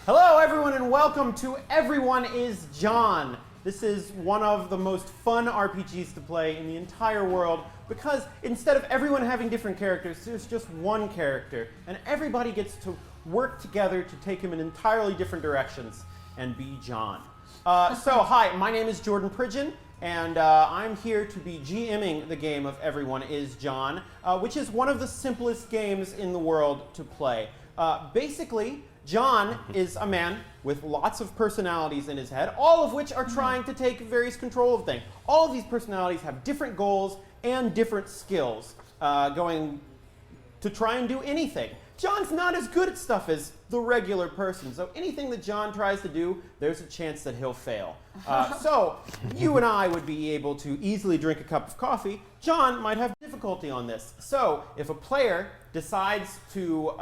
Hello, everyone, and welcome to Everyone is John. This is one of the most fun RPGs to play in the entire world because instead of everyone having different characters, there's just one character, and everybody gets to work together to take him in entirely different directions and be John. Hi, my name is Jordan Pridgeon, and I'm here to be GMing the game of Everyone is John, which is one of the simplest games in the world to play. Basically, John is a man with lots of personalities in his head, all of which are trying to take various control of things. All of these personalities have different goals and different skills going to try and do anything. John's not as good at stuff as the regular person, so anything that John tries to do, there's a chance that he'll fail. So you and I would be able to easily drink a cup of coffee. John might have difficulty on this. So if a player decides to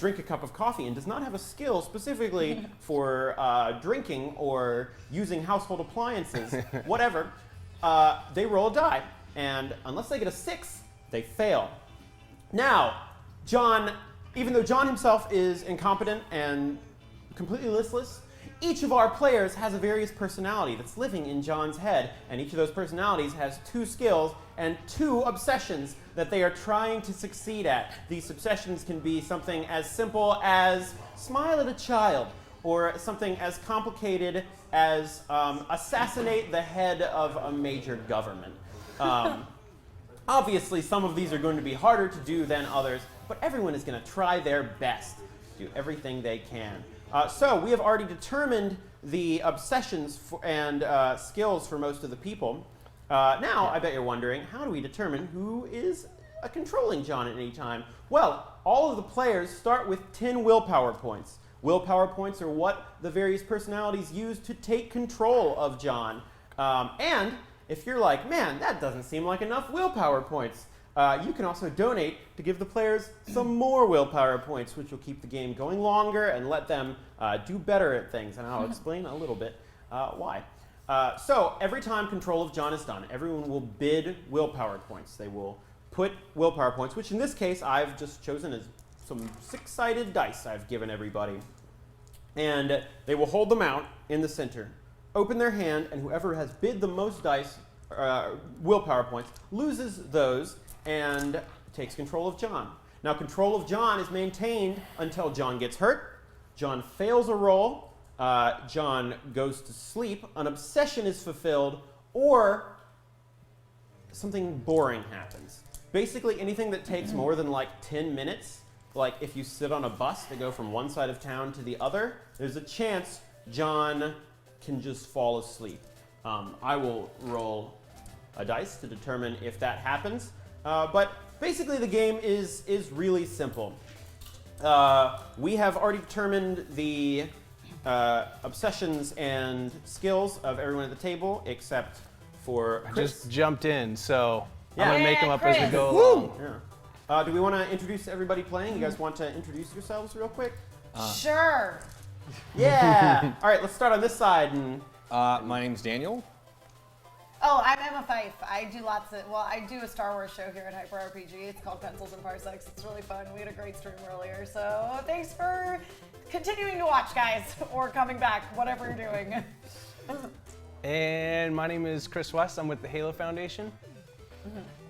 drink a cup of coffee and does not have a skill specifically for drinking or using household appliances, whatever, they roll a die. And unless they get a 6, they fail. Now, John, even though John himself is incompetent and completely listless, each of our players has a various personality that's living in John's head, and each of those personalities has 2 skills and 2 obsessions that they are trying to succeed at. These obsessions can be something as simple as smile at a child, or something as complicated as assassinate the head of a major government. Obviously, some of these are going to be harder to do than others, but everyone is going to try their best to do everything they can. So we have already determined the obsessions and skills for most of the people. Now, I bet you're wondering, how do we determine who is controlling John at any time? Well, all of the players start with 10 willpower points. Willpower points are what the various personalities use to take control of John. And if you're like, man, that doesn't seem like enough willpower points, you can also donate to give the players some more willpower points, which will keep the game going longer and let them do better at things. And I'll explain a little bit why. So every time control of John is done, everyone will bid willpower points. They will put willpower points, which in this case I've just chosen as some 6-sided dice I've given everybody. And they will hold them out in the center, open their hand, and whoever has bid the most dice, willpower points, loses those and takes control of John. Now, control of John is maintained until John gets hurt, John fails a roll, John goes to sleep, an obsession is fulfilled, or something boring happens. Basically, anything that takes more than like 10 minutes, like if you sit on a bus to go from one side of town to the other, there's a chance John can just fall asleep. I will roll a dice to determine if that happens. But basically the game is really simple. We have already determined the obsessions and skills of everyone at the table, except for Chris. I just jumped in, so Yeah. I'm going to make them up Chris. as we go along. Yeah. Do we want to introduce everybody playing? You guys want to introduce yourselves real quick? Sure. Yeah. All right, let's start on this side. And My name's Daniel. Oh, I'm Emma Fife. I do a Star Wars show here at Hyper RPG. It's called Pencils and Parsecs. It's really fun. We had a great stream earlier. So thanks for continuing to watch, guys, or coming back, whatever you're doing. And my name is Chris West. I'm with the Halo Foundation.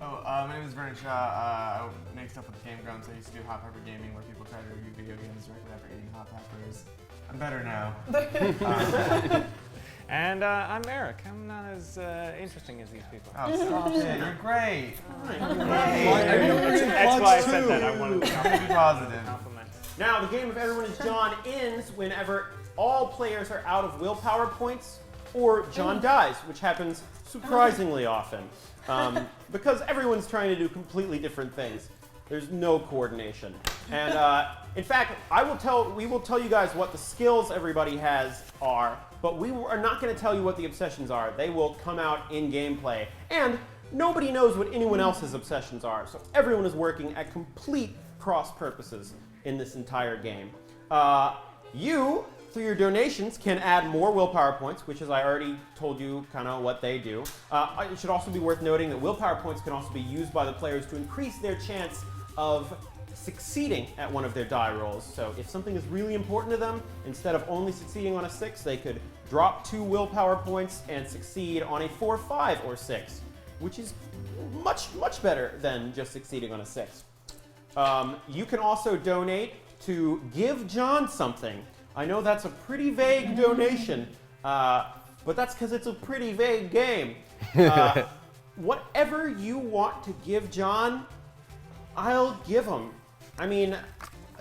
My name is Vernon Shaw. I make stuff with the Game Grounds. I used to do Hot Pepper Gaming, where people try to review video games directly after eating hot peppers. I'm better now. And I'm Eric. I'm not as interesting as these people. Oh, stop it. You're great. That's why I said that. I wanted to Be positive. compliment. now the game of Everyone is John ends whenever all players are out of willpower points or John dies, which happens surprisingly often. Because everyone's trying to do completely different things. There's no coordination. And in fact, we will tell you guys what the skills everybody has are, but we are not going to tell you what the obsessions are. They will come out in gameplay. And nobody knows what anyone else's obsessions are, so everyone is working at complete cross purposes in this entire game. You, through your donations, can add more willpower points, which, as I already told you, kind of what they do. It should also be worth noting that willpower points can also be used by the players to increase their chance of succeeding at one of their die rolls. So if something is really important to them, instead of only succeeding on a 6, they could drop 2 willpower points and succeed on a 4, 5, or 6, which is much better than just succeeding on a 6. You can also donate to give John something. I know that's a pretty vague donation, but that's because it's a pretty vague game. Whatever you want to give John, I'll give him. I mean,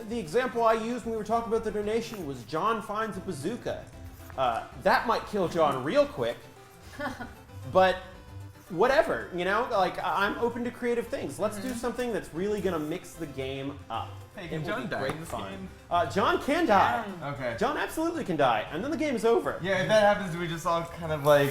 the example I used when we were talking about the donation was John finds a bazooka. That might kill John real quick, but whatever, you know? Like, I'm open to creative things. Let's do something that's really gonna mix the game up. Hey, can John die in this game? John can die. Okay. John absolutely can die, and then the game is over. Yeah, if that happens, we just all kind of like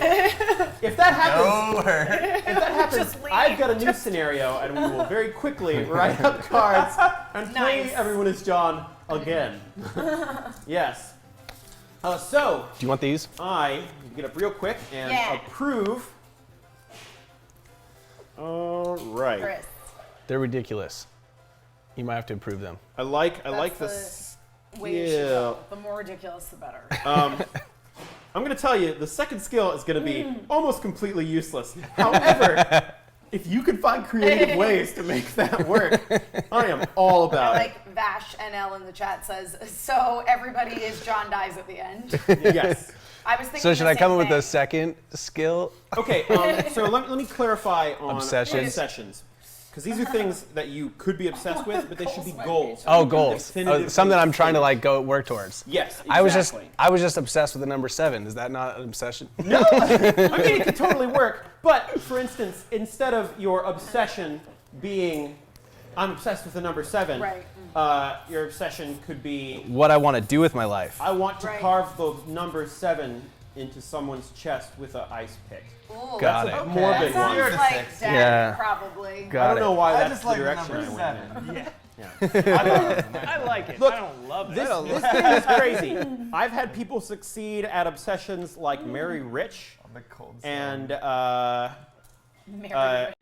If that happens, over. if that happens, Just leave. I've got a new scenario, and we will very quickly write up cards and play Nice. Everyone is John again. Yes. So, Do you want these? I get up real quick and Yeah. approve. All right. Chris. They're ridiculous. You might have to approve them. I like the That's way you should skill. go. The more ridiculous, the better. I'm going to tell you, the second skill is going to be almost completely useless. However, if you can find creative ways to make that work, I am all about it. Like Vash NL in the chat says, so everybody is John dies at the end. Yes. I was thinking So should the I come same up with a thing. second skill? Okay, so let me clarify on Obsessions. obsessions. Because these are things that you could be obsessed with, but they should be goals. Oh, goals. Definitive Something I'm things. trying to like go work towards. Yes, exactly. I was just obsessed with the number 7. Is that not an obsession? No, I mean it could totally work. But for instance, instead of your obsession being, I'm obsessed with the number 7. Right. Your obsession could be, What I want to do with my life. I want to Right. carve the number 7 into someone's chest with an ice pick. Ooh, Got That's it. a morbid That one. Zero sounds to like 6. death, Yeah. probably. I Got don't it. know why I that's just the like the direction number I went 7. in. Yeah. Yeah. I like it. Look, I don't love it. This thing is crazy. I've had people succeed at obsessions like Mary Rich The cold and Mary.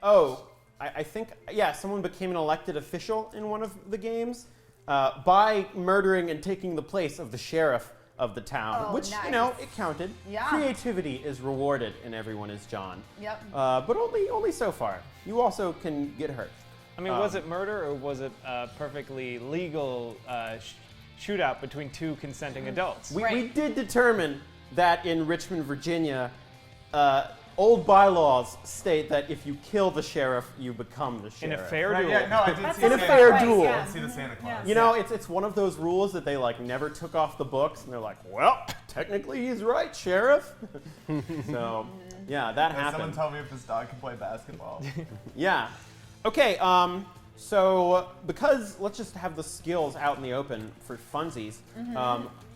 I think someone became an elected official in one of the games by murdering and taking the place of the sheriff of the town, Oh, which nice. you know it counted. Yeah. Creativity is rewarded in Everyone is John. Yep. But only so far. You also can get hurt. I mean, was it murder or was it a perfectly legal shootout between 2 consenting adults? We Right. did determine that in Richmond, Virginia, old bylaws state that if you kill the sheriff, you become the In sheriff. a fair Right, duel? yeah, no, I did see In a Santa fair Claus. duel. I Yeah. did see the Santa Claus. You know, it's one of those rules that they like never took off the books, and they're like, well, technically he's right, sheriff. So, yeah, that Can someone happened. tell me if this dog can play basketball? Yeah. Okay. So because let's just have the skills out in the open for funsies.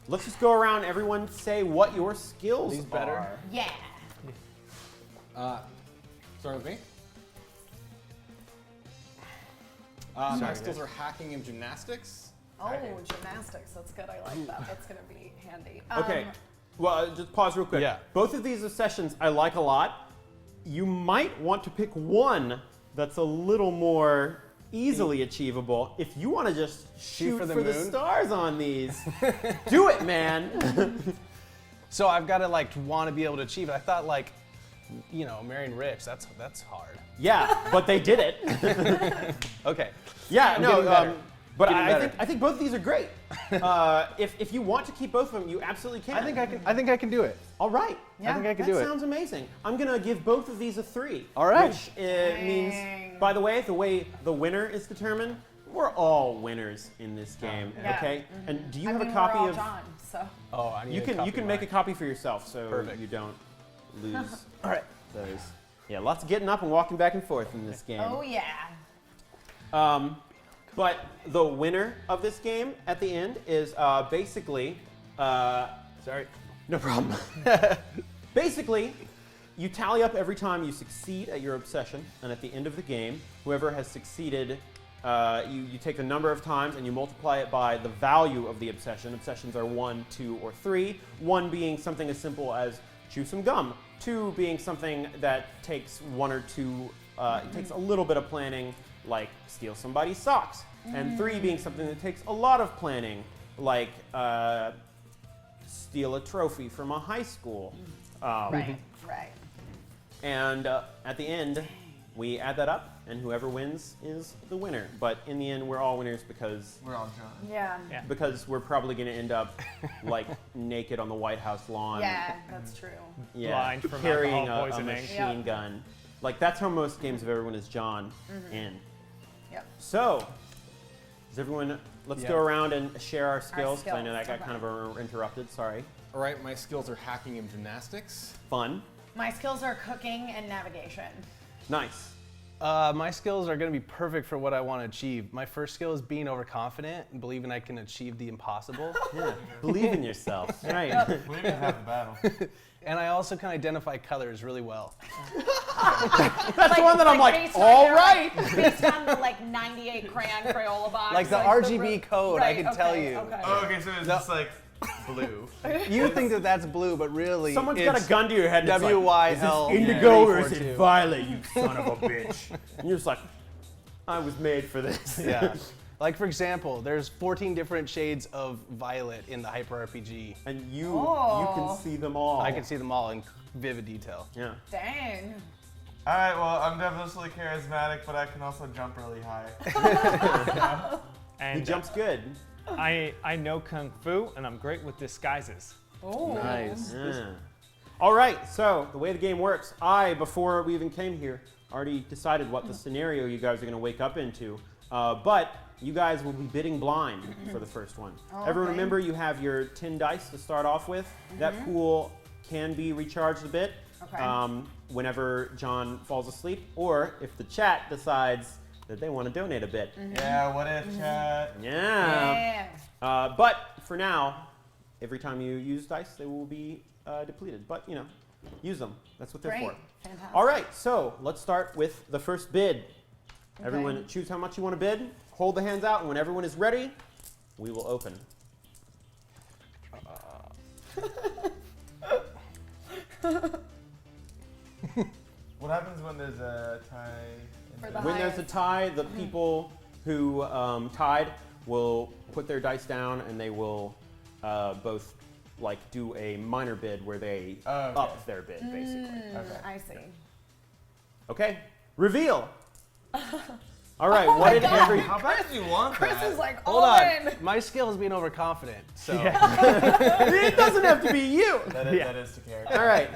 Let's just go around. Everyone say what your skills These better? are. Yeah. Start with me. My skills are hacking and gymnastics. Oh, gymnastics. That's good. I like that. That's going to be handy. Okay. Well, just pause real quick. Yeah. Both of these obsessions I like a lot. You might want to pick one that's a little more easily achievable. If you want to just shoot for for the the moon? stars on these, do it, man. So I've got to like want to be able to achieve it. I thought like, you know, marrying rich, that's hard. Yeah, but they did it. Okay. Yeah, I'm no, getting better. but Getting I better. think both of these are great. If you want to keep both of them, you absolutely can. I think I can do it. All right. Yeah. I think I can That do it. sounds amazing. I'm gonna give both of these a 3. All right. Which means, Dang. by the way the winner is determined, we're all winners in this game. Yeah. Okay. And do you I have mean, a we're copy all of? John, so. Oh, I need You a can copy make of a copy for yourself, so Perfect. you don't lose All right. those. Yeah, lots of getting up and walking back and forth in this game. Oh, yeah. But the winner of this game at the end is basically, Sorry. no problem. Basically, you tally up every time you succeed at your obsession, and at the end of the game, whoever has succeeded, you take the number of times and you multiply it by the value of the obsession. Obsessions are 1, 2, or 3. 1 being something as simple as chew some gum. 2 being something that takes 1 or 2, it takes a little bit of planning, like steal somebody's socks. and 3 being something that takes a lot of planning, like steal a trophy from a high school. Right. And at the end, we add that up, and whoever wins is the winner. But in the end, we're all winners because We're all John. Yeah. because we're probably going to end up like naked on the White House lawn. Yeah, that's true. Yeah, Blind from carrying alcohol a poisoning. machine Yep. gun. Like that's how most games of everyone is John in. Yep. So, does everyone? Let's Yeah. go around and share our skills. 'Cause I know that got skills, kind of interrupted. Sorry. All right, my skills are hacking and gymnastics. Fun. My skills are cooking and navigation. Nice. My skills are going to be perfect for what I want to achieve. My first skill is being overconfident and believing I can achieve the impossible. Yeah. Believe in yourself. Right. We didn't have the battle. And I also can identify colors really well. That's the one that I'm like, based on all your, right. Based on the 98 crayon Crayola box. Like the RGB code, I can tell you. Okay. Oh, okay, so it's just like blue. You think that that's blue, but really Someone's it's got a gun to your head. And it's like, WYL. is this indigo or is 342. it violet? You son of a bitch. And you're just like, I was made for this. Yeah. Like for example, there's 14 different shades of violet in the Hyper RPG. And you Oh. can see them all. I can see them all in vivid detail. Yeah. Dang. All right, well, I'm definitely charismatic, but I can also jump really high. And He jumps good. I know kung fu, and I'm great with disguises. Oh. Nice. Yeah. All right, so the way the game works, before we even came here, already decided what the scenario you guys are going to wake up into. But you guys will be bidding blind for the first one. Oh, Everyone okay. remember you have your 10 dice to start off with. That pool can be recharged a bit Okay. whenever John falls asleep, or if the chat decides that they want to donate a bit. Yeah, what if, chat? Yeah. Yeah. But for now, every time you use dice, they will be depleted. But, you know, use them. That's what they're Great. for. Fantastic. All right, so let's start with the first bid. Okay. Everyone choose how much you want to bid. Hold the hands out, and when everyone is ready, we will open. What happens when there's a tie? For the When there's a highest. tie, the people who tied will put their dice down, and they will both like do a minor bid where they Oh, okay. up their bid, basically. Okay. I see. Okay, reveal. All right, what did every? How bad do you want Chris that? is like Hold all on. in. My skill is being overconfident. So It doesn't have to be you. That is to character. All right.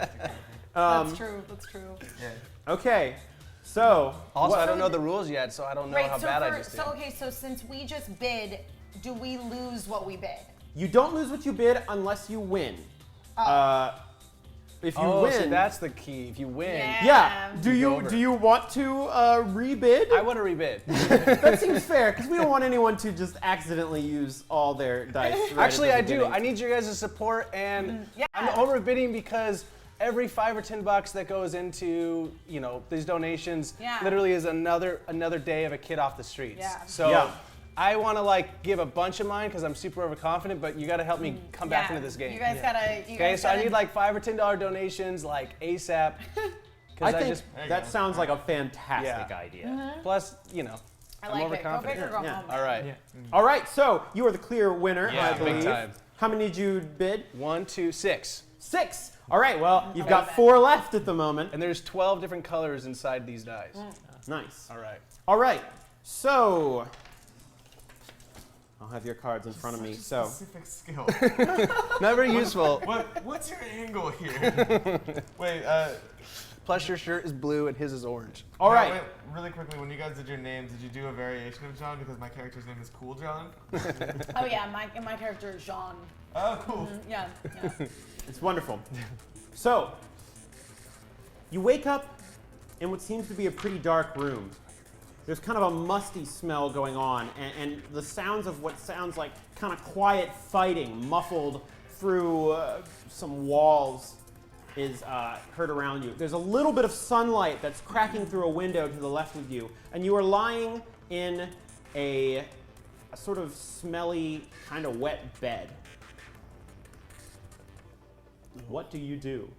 That's true. That's true. Yeah. Okay. So also, what- I don't know the rules yet, so I don't know Right. how So bad I for, just did. so okay. So since we just bid, do we lose what we bid? you don't lose what you bid unless you win. If you Oh, win, so that's the key. If you win, yeah. Do You go you over. do you want to rebid? I want to rebid. That seems fair because we don't want anyone to just accidentally use all their dice. right at Actually, the I do. beginning. I need your guys' support, and Yeah. I'm overbidding because every $5 or $10 that goes into these donations Yeah. literally is another day of a kid off the streets. Yeah. So Yeah. I want to give a bunch of mine because I'm super overconfident, but you got to help me come back into this game. You guys gotta. You Okay, guys so I gotta- need $5 or $10 donations ASAP. I Because think just There you that go. sounds like a fantastic Yeah. idea. plus I I'm like it. Go big overconfident. or go Yeah. home. All right. Yeah. All right, so you are the clear winner, Yeah, I big believe. time. How many did you bid? 1, 2, 6. 6. All right, well, you've I got love that. 4 left at the moment. And there's 12 different colors inside these dice. Nice. All right. All right, so I'll have your cards in front of me. So Specific skill. Not very useful. What's your angle here? Wait, Plus your shirt is blue and his is orange. all no, right. wait, really quickly, when you guys did your names, did you do a variation of John? Because my character's name is Cool John. Oh yeah, my character is Jean. Oh, cool. Yeah. Yeah. It's wonderful. So, you wake up in what seems to be a pretty dark room. There's kind of a musty smell going on, and the sounds of what sounds like kind of quiet fighting muffled through some walls is heard around you. There's a little bit of sunlight that's cracking through a window to the left of you, and you are lying in a sort of smelly, kind of wet bed. What do you do?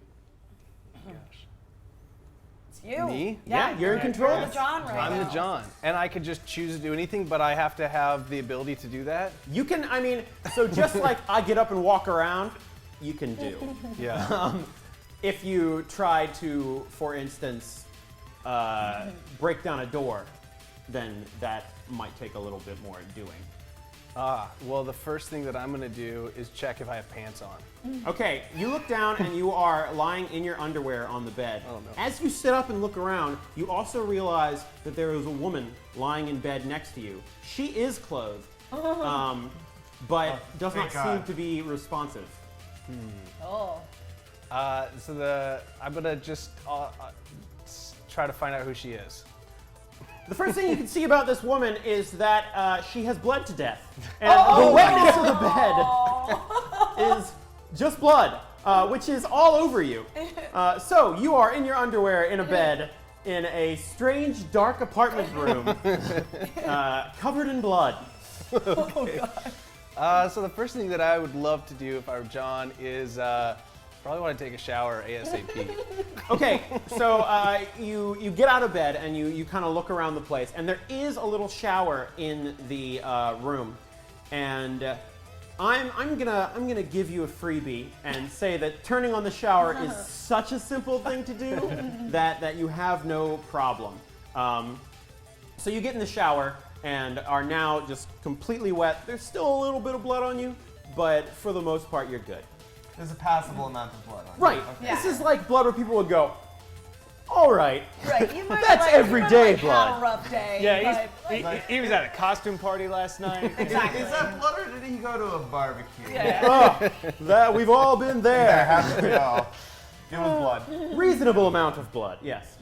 You. Me? Yeah, you're in control. You're the John right I'm now. the John. And I could just choose to do anything, but I have to have the ability to do that? You can, I mean, so just like I get up and walk around, you can do. Yeah. If you try to, for instance, break down a door, then that might take a little bit more doing. Well, the first thing that I'm going to do is check if I have pants on. Okay, you look down and you are lying in your underwear on the bed. Oh, no. As you sit up and look around, you also realize that there is a woman lying in bed next to you. She is clothed, but does not thank seem God. to be responsive. Oh. I'm going to just try to find out who she is. The first thing you can see about this woman is that she has bled to death. And the wetness of the bed is just blood, which is all over you. So you are in your underwear in a bed in a strange, dark apartment room covered in blood. So the first thing that I would love to do if I were John is probably want to take a shower ASAP. Okay, so you get out of bed and you kind of look around the place, and there is a little shower in the room, and I'm gonna give you a freebie and say that turning on the shower is such a simple thing to do that you have no problem. So you get in the shower and are now just completely wet. There's still a little bit of blood on you, but for the most part you're good. There's a passable amount of blood on it. Right. Okay. Yeah. This is like blood where people would go, all right. Right. You might That's have, everyday had blood. a rough day. Yeah, but, he was at a costume party last night. Exactly. Is that blood or did he go to a barbecue? Yeah. That we've all been There there. has to go. It was blood. Reasonable amount of blood, yes.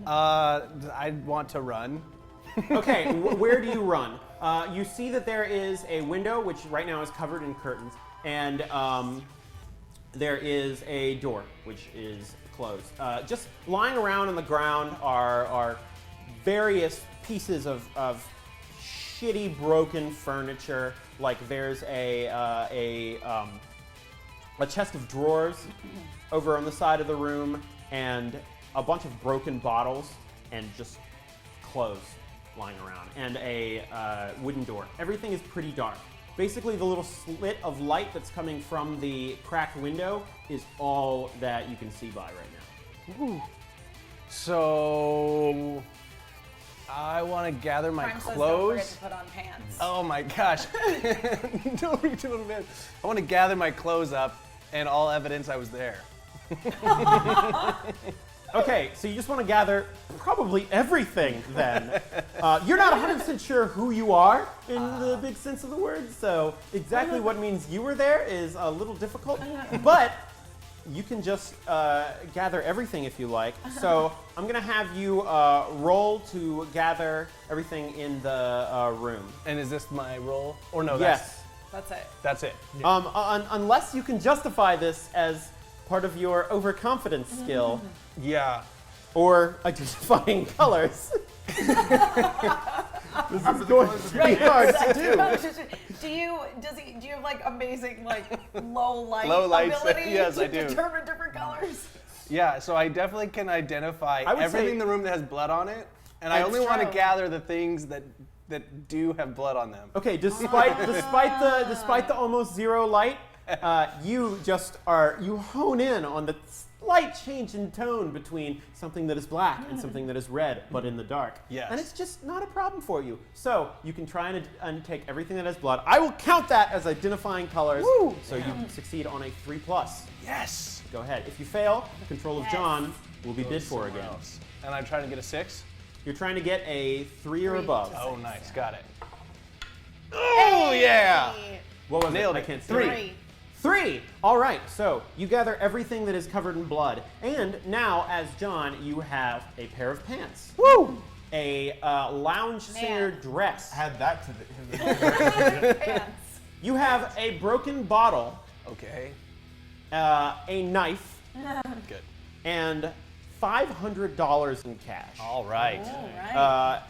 I want to run. Okay, where do you run? You see that there is a window, which right now is covered in curtains, and there is a door, which is closed. Just lying around on the ground are various pieces of shitty, broken furniture. Like there's a chest of drawers over on the side of the room, and a bunch of broken bottles, and just clothes lying around, and a wooden door. Everything is pretty dark. Basically, the little slit of light that's coming from the cracked window is all that you can see by right now. So I want to gather my Prime says don't clothes. forget to put on pants. Oh my gosh. Don't reach a little bit. I want to gather my clothes up and all evidence I was there. Okay, so you just want to gather probably everything then. You're not 100% sure who you are in the big sense of the word, so exactly what means you were there is a little difficult, but you can just gather everything if you like. So I'm going to have you roll to gather everything in the room. And is this my role? Or no, Yes. That's it. that's it. Unless you can justify this as part of your overconfidence skill Yeah. or identifying colors. This is going to be hard to do. Do you have like amazing like low light Low lights, ability yes, to I do. determine different colors? Yeah, so I definitely can identify I would everything say- in the room that has blood on it, and I That's only want to true. gather the things that do have blood on them. Okay, despite the almost zero light, you hone in on the slight change in tone between something that is black and something that is red, but in the dark. Yes. And it's just not a problem for you. So you can try and take everything that has blood. I will count that as identifying colors. Woo! So you succeed on a 3+. Yes. Go ahead. If you fail, control of Yes. John will be bid for Somewhere again. else. And I'm trying to get a 6. You're trying to get a 3 or 3 above. to Oh, 6, nice. yeah. Got it. Oh, yeah. What was Nailed it? it. I can't see. 3. 3! All right, so you gather everything that is covered in blood. And now, as John, you have a pair of pants. Woo! A lounge singer Man. dress. Add that to the. Pants. You have a broken bottle, Okay. a knife, Good. and $500 in cash. All right. All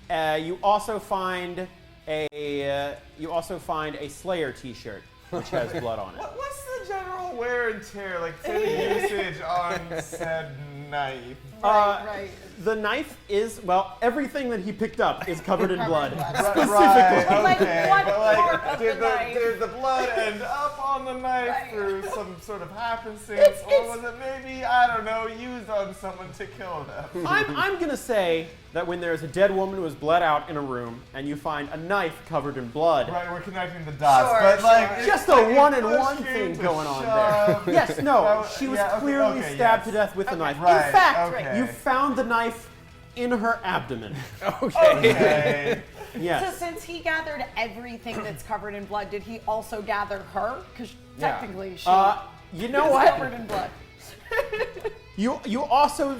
right. You also find a Slayer T-shirt, which has blood on it. What's the general wear and tear, like say the usage on said knife? Right. The knife is, well, everything that he picked up is covered in blood. Specifically. Specifically. Like, Okay, what but like, part of did the knife? did the blood end up on the knife Right. through some sort of happenstance, It's- or was it maybe, I don't know, used on someone to kill them? I'm going to say that when there's a dead woman who is bled out in a room and you find a knife covered in blood, Right, we're connecting the dots, Sure, but like sure. it- just like, a it one-in-one pushed you thing to going on shove. there. Yes, no, Well, she was yeah, okay, clearly okay, stabbed yes. to death with a knife. Right, In fact, okay. you found the knife in her abdomen. Okay. So Yes. since he gathered everything that's covered in blood, did he also gather her? Because Yeah. technically she You know is what? covered in blood. You also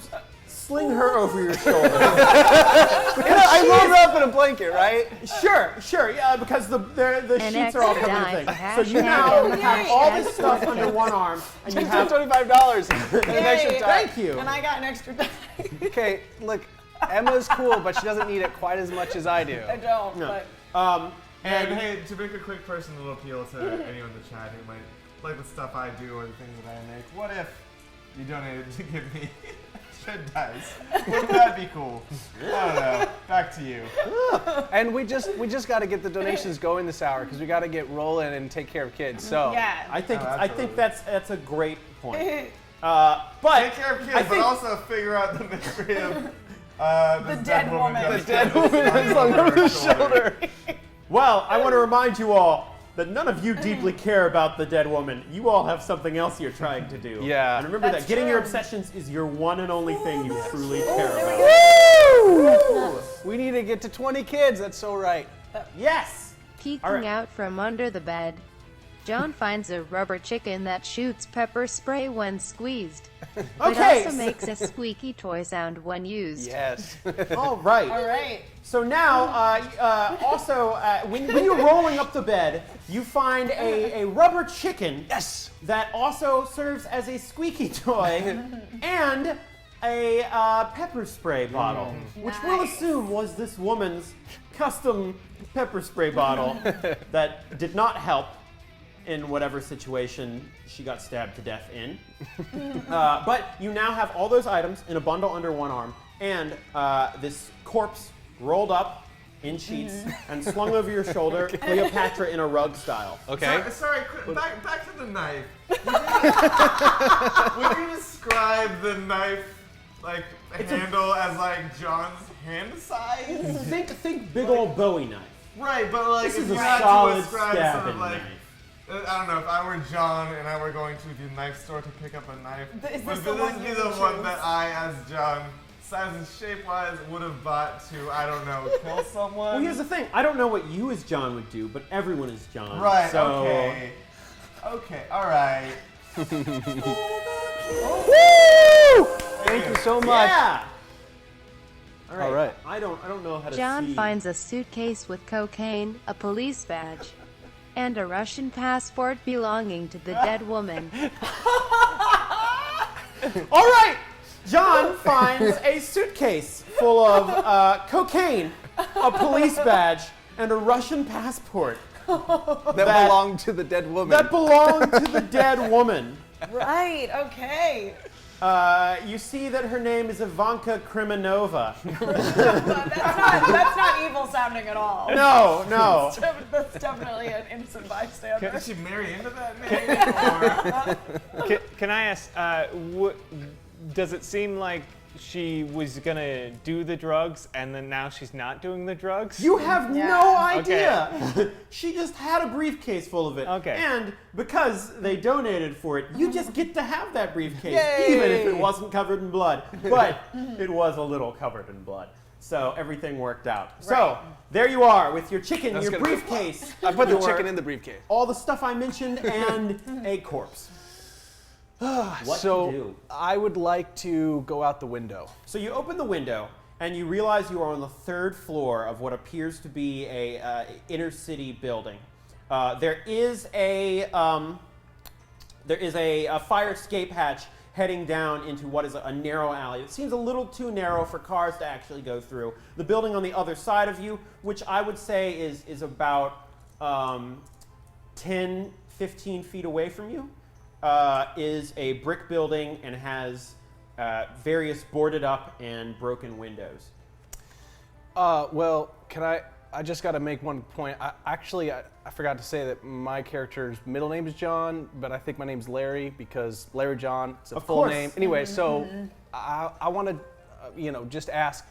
sling her over your shoulder. I rolled her up in a blanket, right? Sure, yeah, because the An sheets are all extra covered dime in for things. So you hashtag now Yay. have all this stuff under one arm, and you have. $25 and an extra Yay. time. Thank you. And I got an extra dime. Okay, look, Emma's cool, but she doesn't need it quite as much as I do. I don't, No. but And hey, to make a quick personal appeal to anyone in the chat who might like the stuff I do or the things that I make, what if you donated to give me shit dice? Wouldn't that be cool? I don't know. Back to you. And we just got to get the donations going this hour because we got to get rolling and take care of kids. So yeah. I think Oh, I think absolutely. that's a great point. But Take care of kids, I but think also figure out the mystery of The this dead woman. that The was dead slung woman is slung over the shoulder. well, I want to remind you all that none of you deeply care about the dead woman. You all have something else you're trying to do. Yeah. And remember That's that getting your true. obsessions is your one and only thing you truly care about. We need to get to 20 kids. That's so right. Yes. Peeking All right. out from under the bed, John finds a rubber chicken that shoots pepper spray when squeezed. It Okay. also makes a squeaky toy sound when used. Yes. All right. All right. So now, also, when you're rolling up the bed, you find a rubber chicken Yes. that also serves as a squeaky toy and a pepper spray bottle, which we'll Nice. assume was this woman's custom pepper spray bottle that did not help in whatever situation she got stabbed to death in. But you now have all those items in a bundle under one arm and this corpse rolled up in sheets and slung over your shoulder, Cleopatra in a rug style. Okay. Sorry, back to the knife. Would you describe the knife like handle as like John's hand size? Think big old Bowie knife. Right, but like This if is you a had to solid describe sort of stabbing like knife. I don't know, if I were John and I were going to the knife store to pick up a knife, Is would this the this one be you the would one choose? that I, as John, size and shape-wise, would have bought to, I don't know, kill someone? Well, here's the thing. I don't know what you as John would do, but everyone is John. Right, So, okay. Okay, alright. Thank you so much. Yeah. All right. I don't know how to John see. finds a suitcase with cocaine, a police badge, and a Russian passport belonging to the dead woman. All right. John finds a suitcase full of cocaine, a police badge, and a Russian passport That That- belonged to the dead woman. that belonged to the dead woman. Right. Okay. You see that her name is Ivanka Krimenova. That's not evil sounding at all. No. That's definitely an innocent bystander. Did she marry into that name? Or? Can I ask, does it seem like she was gonna do the drugs and then now she's not doing the drugs? You have Yeah. no idea. She just had a briefcase full of it. Okay. And because they donated for it, you just get to have that briefcase, Yay. even if it wasn't covered in blood. But it was a little covered in blood. So everything worked out. So Right. there you are with your chicken, That's your gonna- briefcase. I put the your- chicken in the briefcase. all the stuff I mentioned, and a corpse. What So to do? I would like to go out the window. So you open the window and you realize you are on the third floor of what appears to be a inner city building. There is a fire escape hatch heading down into what is a narrow alley. It seems a little too narrow for cars to actually go through. The building on the other side of you, which I would say is about 10, 15 feet away from you, is a brick building and has various boarded up and broken windows. Well, I just got to make one point. I forgot to say that my character's middle name is John, but I think my name's Larry because Larry John, it's a Of full course. name. Anyway, so I want to, just ask,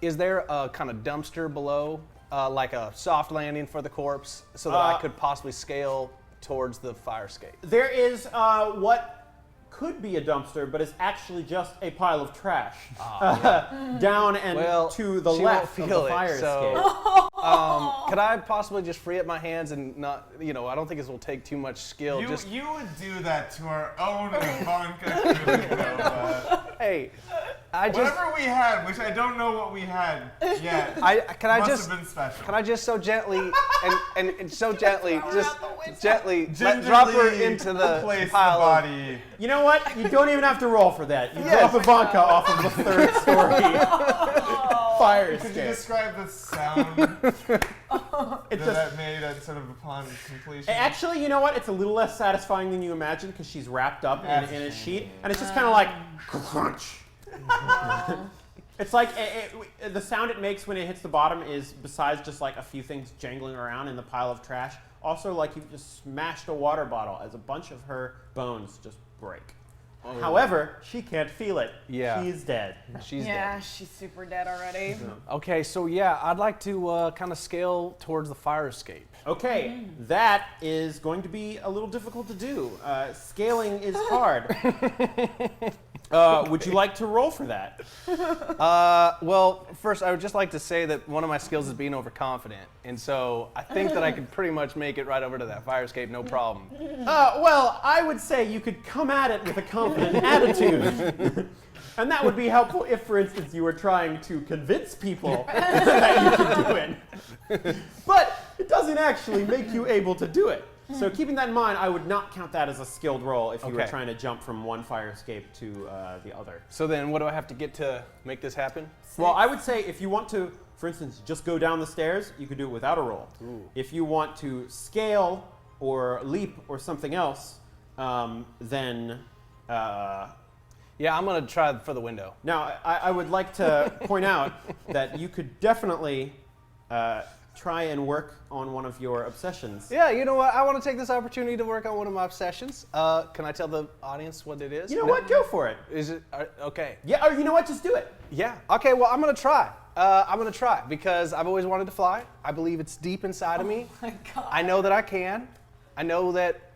is there a kind of dumpster below, like a soft landing for the corpse so that I could possibly scale towards the fire escape? There is what could be a dumpster, but it's actually just a pile of trash down and to the she left won't of feel the fire it, so, escape. could I possibly just free up my hands and not, I don't think this will take too much skill. You just would do that to our own Ivanka. hey, I just Whatever we had, which I don't know what we had yet, must have been special. Can I just so gently and so gently just out the window. gently Gingerly drop her into the place pile the of- body. You know what? You don't even have to roll for that. You Yes. drop Ivanka off of the third story fire Could you escape. describe the sound that made sort of upon completion? Actually, you know what? It's a little less satisfying than you imagine because she's wrapped up in a sheet, and it's just kind of like crunch. It's like the sound it makes when it hits the bottom is, besides just like a few things jangling around in the pile of trash, also like you've just smashed a water bottle as a bunch of her bones just break. However, she can't feel it. Yeah. She's dead. She's Yeah, she's super dead already. dead. Okay, so yeah, I'd like to kind of scale towards the fire escape. Okay, that is going to be a little difficult to do. Scaling is hard. Would you like to roll for that? Well, first, I would just like to say that one of my skills is being overconfident, and so I think that I could pretty much make it right over to that fire escape, no problem. Well, I would say you could come at it with a confident attitude. And that would be helpful if, for instance, you were trying to convince people that you could do it. But it doesn't actually make you able to do it. So keeping that in mind, I would not count that as a skilled roll if you were Okay. trying to jump from one fire escape to the other. So then, what do I have to get to make this happen? Well, I would say if you want to, for instance, just go down the stairs, you could do it without a roll. Ooh. If you want to scale or leap or something else, then... Yeah, I'm gonna try for the window. Now, I would like to point out that you could definitely try and work on one of your obsessions. Yeah, you know what? I want to take this opportunity to work on one of my obsessions. Can I tell the audience what it is? You know what? Go for it. Is it okay? Yeah, or you know what? Just do it. Yeah. Okay. Well, I'm gonna try. I'm gonna try because I've always wanted to fly. I believe it's deep inside of me. Oh my God. I know that I can. I know that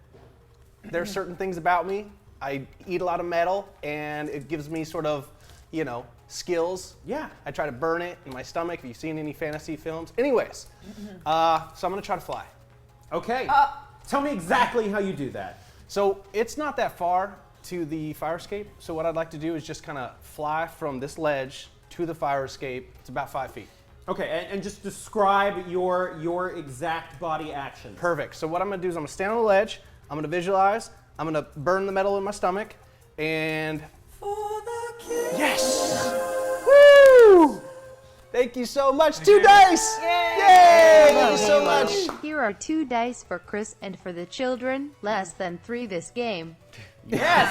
there are certain things about me. I eat a lot of metal, and it gives me sort of, skills. Yeah. I try to burn it in my stomach. Have you seen any fantasy films? Anyways, so I'm gonna try to fly. Okay. Tell me exactly how you do that. So it's not that far to the fire escape. So what I'd like to do is just kind of fly from this ledge to the fire escape. It's about 5 feet. Okay, and just describe your exact body actions. Perfect. So what I'm gonna do is I'm gonna stand on the ledge. I'm gonna visualize. I'm gonna burn the metal in my stomach, and yes! Woo! Thank you so much. 2 dice! Yay! Thank you so much. Here are 2 dice for Chris and for the children. Less than 3 this game. Yes!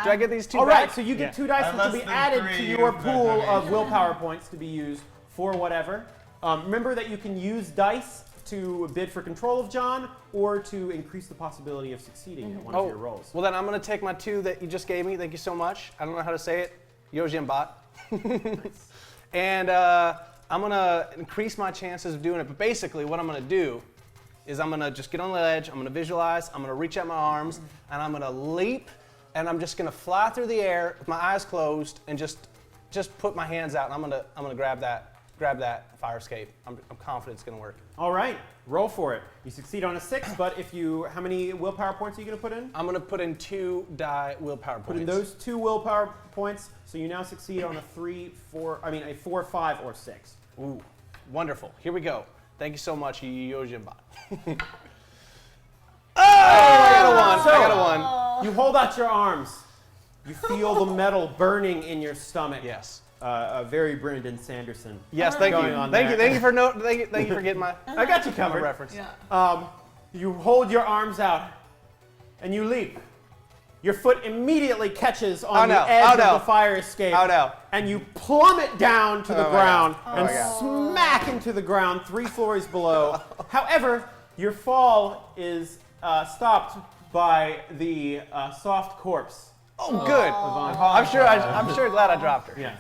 Do I get these 2 All right, back? so you get 2 dice At which will less be than added 3, to you your have pool that of donation. willpower points to be used for whatever. Remember that you can use dice to bid for control of John or to increase the possibility of succeeding at one of your rolls. Well, then I'm gonna take my 2 that you just gave me. Thank you so much. I don't know how to say it. Yojimbat. And I'm gonna increase my chances of doing it. But basically, what I'm gonna do is I'm gonna just get on the ledge. I'm gonna visualize. I'm gonna reach out my arms, and I'm gonna leap, and I'm just gonna fly through the air with my eyes closed, and just put my hands out, and I'm gonna grab that fire escape. I'm confident it's gonna work. All right, roll for it. You succeed on a 6, but how many willpower points are you going to put in? I'm gonna put in 2 die willpower points. Put in those 2 willpower points, so you now succeed on a 4, 5, or 6. Ooh, wonderful. Here we go. Thank you so much, Yojimbat. I got a 1. You hold out your arms. You feel the metal burning in your stomach. Yes. Very Brendan Sanderson. Yes, thank you. Going on Thank you. there. Thank you for getting my I got you covered. reference. Yeah. You hold your arms out, and you leap. Your foot immediately catches on Oh, no. the edge Oh, no. of the fire escape. Oh, no. And you plummet down to the my ground God. and my God. smack into the ground 3 floors below. However, your fall is stopped by the soft corpse. Oh, good. I'm sure glad I dropped her. Yes.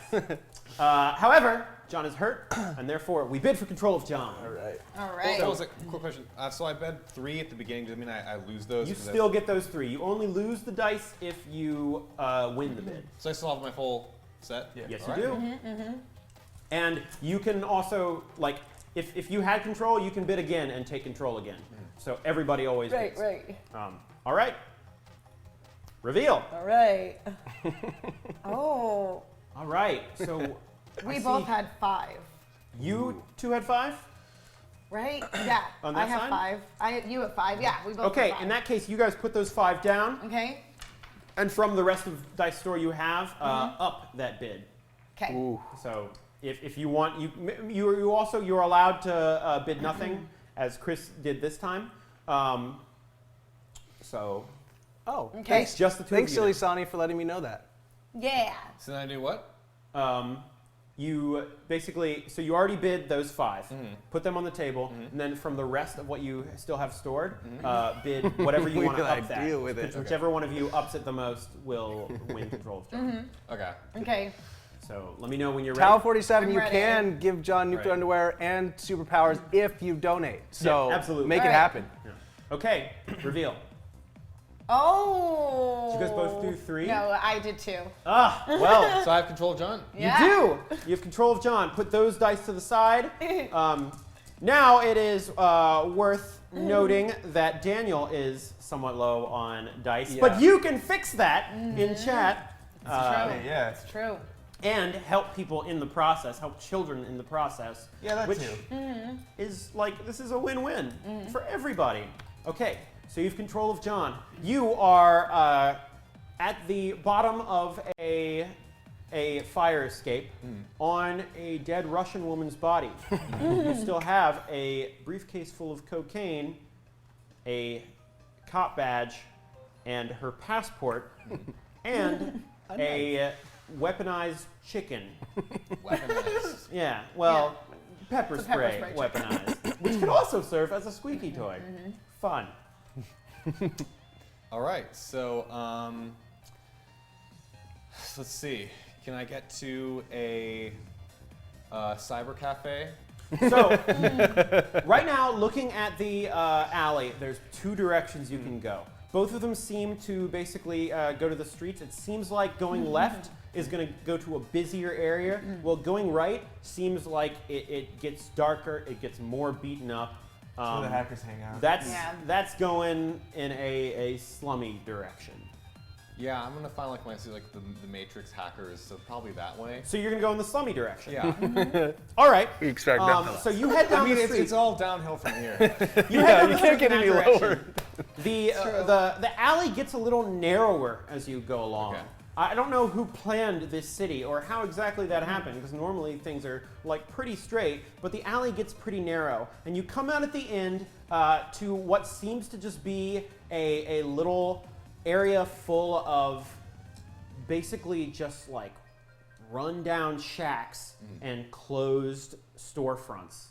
However, John is hurt, and therefore we bid for control of John. All right. All right. So, a quick question. So I bet 3 at the beginning. Does that mean I lose those? You 'Cause still get those 3. You only lose the dice if you win the bid. So I still have my full set? Yes, All you right. do. And you can also, like, if you had control, you can bid again and take control again. So everybody always Right, bids. right. All right. Reveal. All right. Oh, All right. So we I both see had 5, you 2 had 5? right? Yeah. On I that have side? 5. You have 5. Yeah, we both. Okay, have 5. in that case, you guys put those 5 down, Okay. and from the rest of Dice Store you have, up that bid. Okay. So if you want, you're allowed to bid nothing, as Chris did this time. So Oh, Okay. thanks. just the 2 Thanks, of Silly you. Sonny, for letting me know that. Yeah. So then I do what? You basically, so you already bid those 5, put them on the table, and then from the rest of what you still have stored, bid whatever you want to Will I up that. deal with it? Whichever one of you ups it the most will win control of John. Okay. Okay. So let me know when you're Tower ready. 47, I'm you ready. can give John nuclear Right. underwear and superpowers if you donate. So Yeah, absolutely. make All it right. happen. Yeah. Okay, reveal. Oh. Did you guys both do 3? No, I did 2. Ah, well, So I have control of John. Yeah. you do. You have control of John. Put those dice to the side. Now it is worth noting that Daniel is somewhat low on dice, but you can fix that in chat True. Yeah. It's true. and help people in the process, help children in the process. Yeah, that which too. is like, this is a win-win for everybody. Okay, so you have control of John. You are at the bottom of a fire escape on a dead Russian woman's body. You still have a briefcase full of cocaine, a cop badge, and her passport, and a weaponized chicken. Weaponized. Yeah, well, pepper It's a pepper spray spray weaponized, which could also serve as a squeaky toy. Fun. All right. So let's see. Can I get to a cyber cafe? So, right now, looking at the alley, there's 2 directions you can go. Both of them seem to basically go to the streets. It seems like going left is going to go to a busier area. Well, going right seems like it gets darker, it gets more beaten up. That's where the hackers hang out. That's going in a slummy direction. Yeah, I'm gonna find like the Matrix hackers, so probably that way. So you're going to go in the slummy direction. Yeah. All right. We expect So you head down I mean, the it's, street. it's all downhill from here. You head down the you street can't get in any that direction. lower. The alley gets a little narrower as you go along. Okay. I don't know who planned this city or how exactly that happened, because normally things are like pretty straight, but the alley gets pretty narrow. And you come out at the end to what seems to just be a little area full of basically just like rundown shacks and closed storefronts.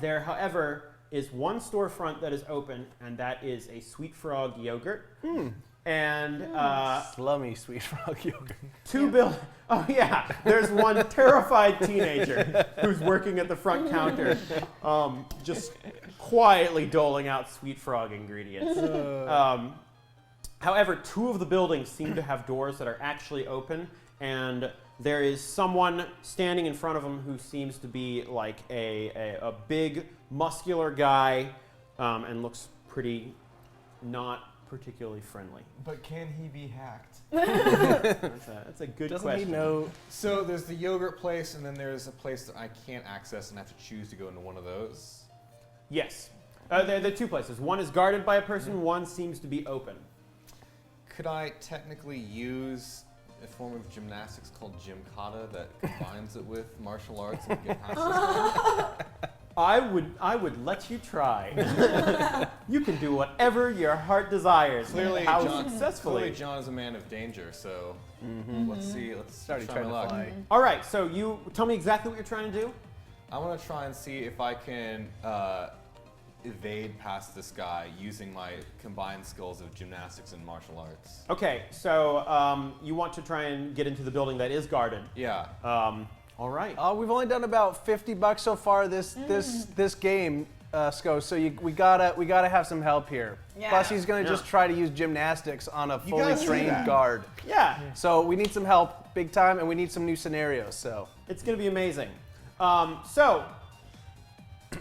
There, however, is one storefront that is open, and that is a Sweet Frog yogurt. And Slummy sweet frog yogurt. 2 bill. Oh yeah, there's one terrified teenager who's working at the front counter, just quietly doling out Sweet Frog ingredients. However, 2 of the buildings seem to have doors that are actually open, and there is someone standing in front of them who seems to be like a big, muscular guy, and looks pretty not particularly friendly. But can he be hacked? That's a good Doesn't question. he know? So there's the yogurt place, and then there's a place that I can't access and have to choose to go into one of those. Yes. There are 2 places. One is guarded by a person, one seems to be open. Could I technically use a form of gymnastics called gymkata that combines it with martial arts and get past this? I would let you try. You can do whatever your heart desires. Clearly, How John, successfully. clearly John is a man of danger, so let's see. Let's Already try tried my to luck. fly. All right, so you tell me exactly what you're trying to do. I want to try and see if I can evade past this guy using my combined skills of gymnastics and martial arts. Okay, so you want to try and get into the building that is guarded. Yeah. All right. We've only done about $50 so far this game, Sko. So we gotta have some help here. Yeah. Plus, he's gonna Yeah. just try to use gymnastics on a fully gotta see trained that. guard. Yeah, So we need some help, big time, and we need some new scenarios. So it's going to be amazing. So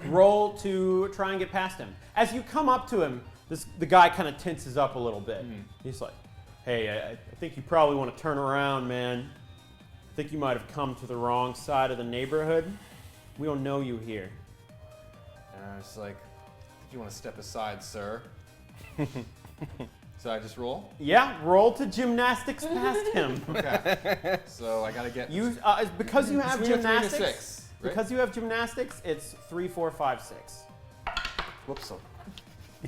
roll to try and get past him. As you come up to him, the guy kind of tenses up a little bit. He's like, "Hey, I think you probably want to turn around, man. I think you might have come to the wrong side of the neighborhood. We don't know you here." And I was like, "Do you want to step aside, sir?" So I just roll. Yeah, roll to gymnastics past him. Okay. So I gotta get. You because you have Between a 3 and a gymnastics. 6, right? Because you have gymnastics, it's 3, 4, 5, 6. Whoops.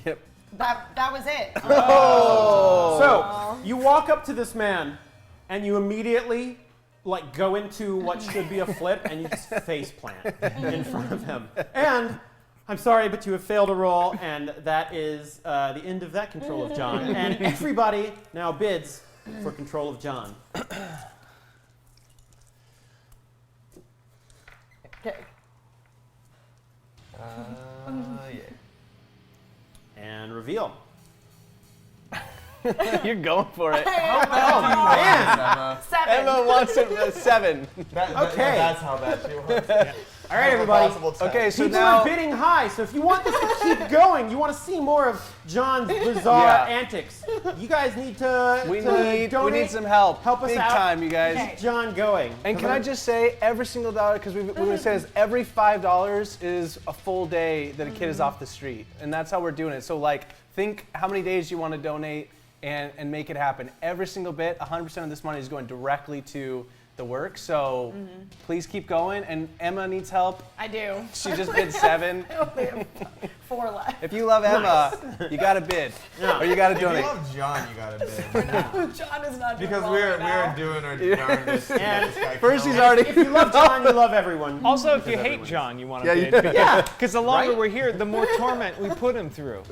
yep. That was it. So you walk up to this man, and you immediately like go into what should be a flip, and you just face plant in front of him. And I'm sorry, but you have failed a roll, and that is the end of that control of John. And everybody now bids for control of John. Okay. Yeah. And reveal. You're going for it. Oh man! Emma. 7. Emma wants a 7. Okay. That's how bad she was. All right, everybody. Okay, so People now are bidding high, so if you want this to keep going, you want to see more of John's bizarre Yeah. antics, you guys need to we donate. need some help. Help us big out. time, you guys. Okay. John going. And can I just say, every single dollar, because we say is every $5 is a full day that a kid is off the street, and that's how we're doing it. So like, think how many days you want to donate and make it happen. Every single bit, 100% of this money is going directly to the work. So please keep going. And Emma needs help. I do. She just bid 7. I only have 4 left. If you love Emma, you got to bid, Yeah. or you got to If you donate. love John, you gotta bid. John is not doing Because well we're right now. doing our darndest. to get And this guy First, killed. he's already. If you love John, you love everyone. Also, if you hate John, you want to Yeah, bid. Yeah. Because the longer Right? we're here, the more torment we put him through.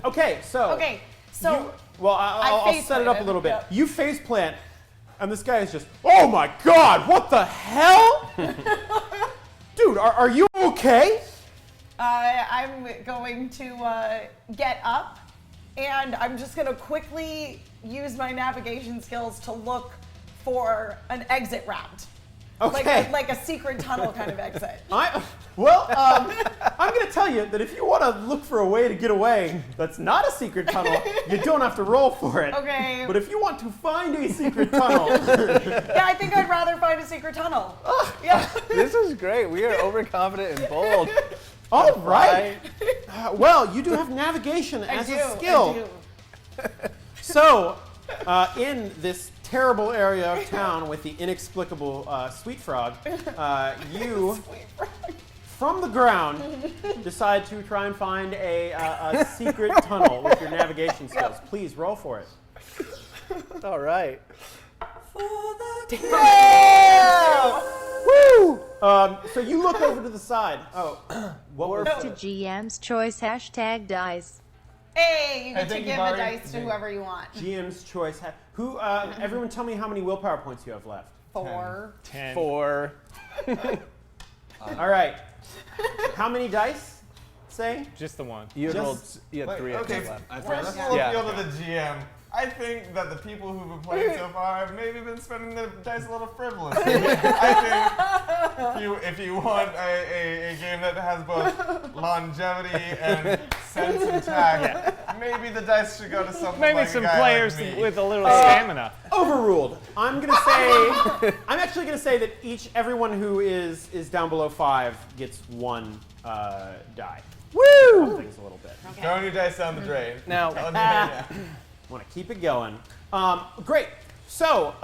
Okay, so. Okay, so Well, I'll face set it up a planted. little bit. Yep. You face plant, and this guy is just, oh my god, what the hell? Dude, are you okay? I'm going to get up, and I'm just going to quickly use my navigation skills to look for an exit route. Okay. Like a secret tunnel kind of exit. I'm going to tell you that if you want to look for a way to get away that's not a secret tunnel, you don't have to roll for it. Okay. But if you want to find a secret tunnel, Yeah, I think I'd rather find a secret tunnel. Yeah. This is great. We are overconfident and bold. all right. Well, you do have navigation I as do. a skill. I do. So, in this terrible area of town with the inexplicable sweet frog, you, from the ground, decide to try and find a secret tunnel with your navigation skills. Please roll for it. All right. Woo! So you look over to the side. Oh, what was To GM's choice #dice. Hey, you get to thank you, give a Bari. dice to whoever you want. GM's choice? Everyone, tell me how many willpower points you have left. 4. 10. 4. All right. How many dice? Say. Just the one. You had Just- rolled. You had 3 Okay, extra left. first Yeah. we'll Yeah. appeal to the GM. I think that the people who've been playing so far have maybe been spending the dice a little frivolously. I think if you want a game that has both longevity and sense intact, maybe the dice should go to someone Maybe like some a guy players like me. with a little stamina. Overruled. I'm actually gonna say that everyone who is down below 5 gets 1 die. Woo! Things a little bit. Throwing your dice down the drain. Now, Want to keep it going. Great. So,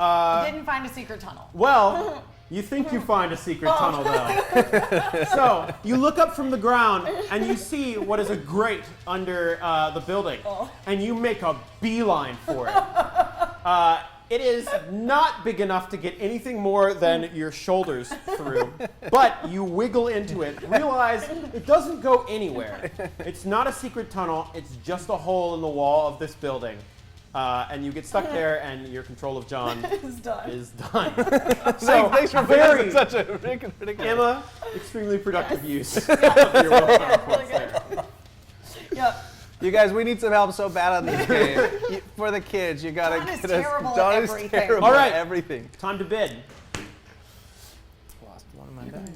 Didn't find a secret tunnel. well, You think you find a secret tunnel, though. So you look up from the ground and you see what is a grate under the building, and you make a beeline for it. It is not big enough to get anything more than your shoulders through, but you wiggle into it, realize it doesn't go anywhere. It's not a secret tunnel, it's just a hole in the wall of this building. And you get stuck there, and your control of John is done. So, Thanks for very, being such a ridiculous. Emma, extremely productive use of your willpower points there. Yep. You guys, we need some help so bad on this game. For the kids, you gotta John is get us. terrible at John is everything. terrible All right. at everything. Time to bid. Lost one of my dice.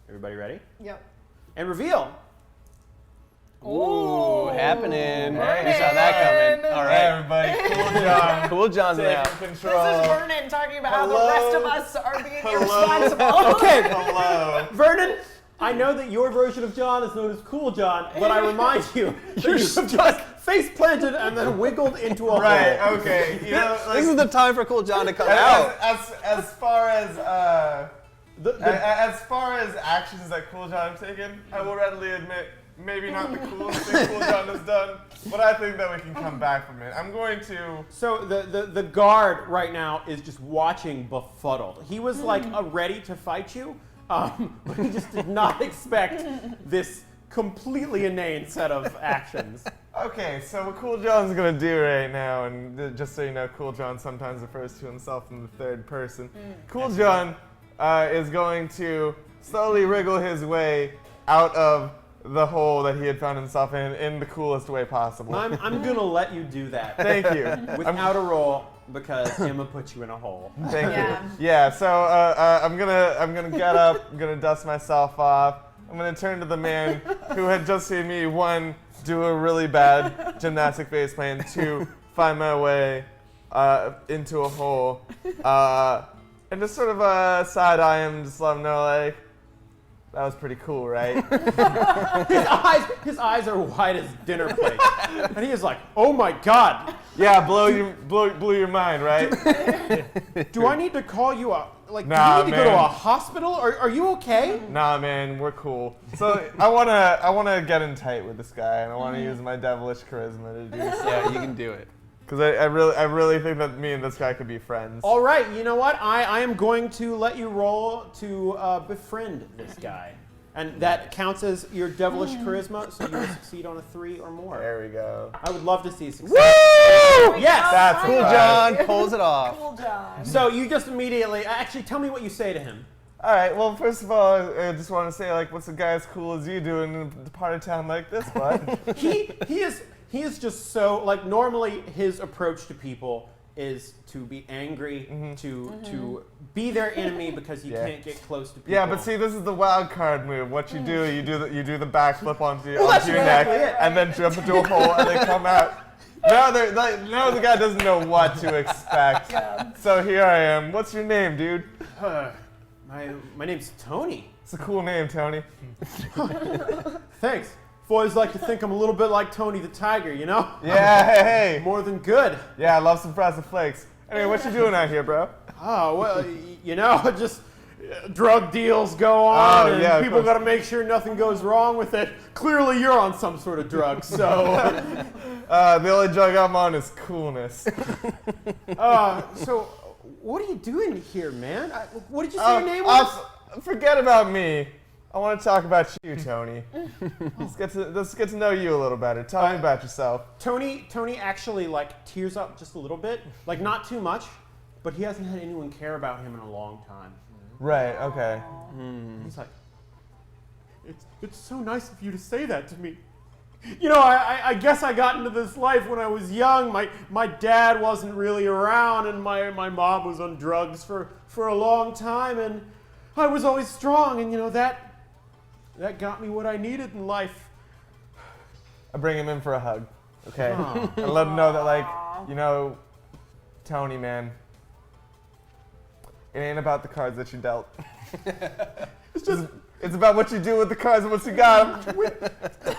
Everybody ready? Yep. And reveal. Ooh, happening. Vernon. You saw that coming. All Hey, right. everybody. Cool John. Cool John's in the house. Taking This control. is Vernon talking about how the Hello? rest of us are being Hello? irresponsible. Okay, Hello. Vernon, I know that your version of John is known as Cool John, but I remind you that you have just face planted and then wiggled into a Right, hole. okay. You know, like, This is the time for Cool John to come out. as far as as far as actions that Cool John has taken, I will readily admit maybe not the coolest thing Cool John has done, but I think that we can come back from it. I'm going to. So the guard right now is just watching befuddled. He was like ready to fight you, but he just did not expect this completely inane set of actions. Okay, so what Cool John's gonna do right now, and just so you know, Cool John sometimes refers to himself in the third person. Cool John is going to slowly wriggle his way out of the hole that he had found himself in the coolest way possible. I'm gonna let you do that Thank you. without a roll because Emma put you in a hole. Thank Yeah. you. Yeah. So I'm gonna get up. I'm gonna dust myself off. I'm gonna turn to the man who had just seen me do a really bad gymnastic face plan, two, find my way into a hole, and just sort of side eye him, just let him know like that was pretty cool, right? His eyes are wide as dinner plates, and he is like, "Oh my God! Yeah, blew your mind, right? Do I need to call you a like? Nah, do you need to go to man. a hospital? Are you okay?" Nah, man, we're cool. So I wanna get in tight with this guy, and I wanna use my devilish charisma to do so. Yeah, you can do it. Because I really think that me and this guy could be friends. All right, you know what? I am going to let you roll to befriend this guy. And that counts as your devilish charisma, so you will succeed on a 3 or more. There we go. I would love to see success. Woo! Yes! That's Cool right. John pulls it off. Cool John. So you just immediately, actually tell me what you say to him. All right. Well, first of all, I just want to say, like, what's a guy as cool as you doing in a part of town like this, bud? He is just so, like, normally his approach to people is to be angry, to be their enemy because you Yeah. can't get close to people. Yeah, but see, this is the wild card move. What you do, you do the backflip onto that's your neck, exactly it. and then jump into a hole, and then come out. Now the guy doesn't know what to expect. So here I am. What's your name, dude? My name's Tony. It's a cool name, Tony. Thanks. I've always liked to think I'm a little bit like Tony the Tiger, you know? Yeah, hey. More than good. Yeah, I love some frosted flakes. Anyway, what you doing out here, bro? Oh, well, you know, just drug deals go on, Oh, and yeah, of people course. got to make sure nothing goes wrong with it. Clearly, you're on some sort of drug, so. The only drug I'm on is coolness. So, what are you doing here, man? What did you say your name was? Forget about me. I want to talk about you, Tony. Let's get to know you a little better. Tell me about yourself. Tony actually, like, tears up just a little bit. Like, not too much, but he hasn't had anyone care about him in a long time. Right, okay. He's like, it's so nice of you to say that to me. You know, I guess I got into this life when I was young. My dad wasn't really around, and my mom was on drugs for a long time, and I was always strong, and you know, that got me what I needed in life. I bring him in for a hug, okay? Aw. And let him know that, like, you know, Tony, man, it ain't about the cards that you dealt. It's about what you do with the cards once you got them.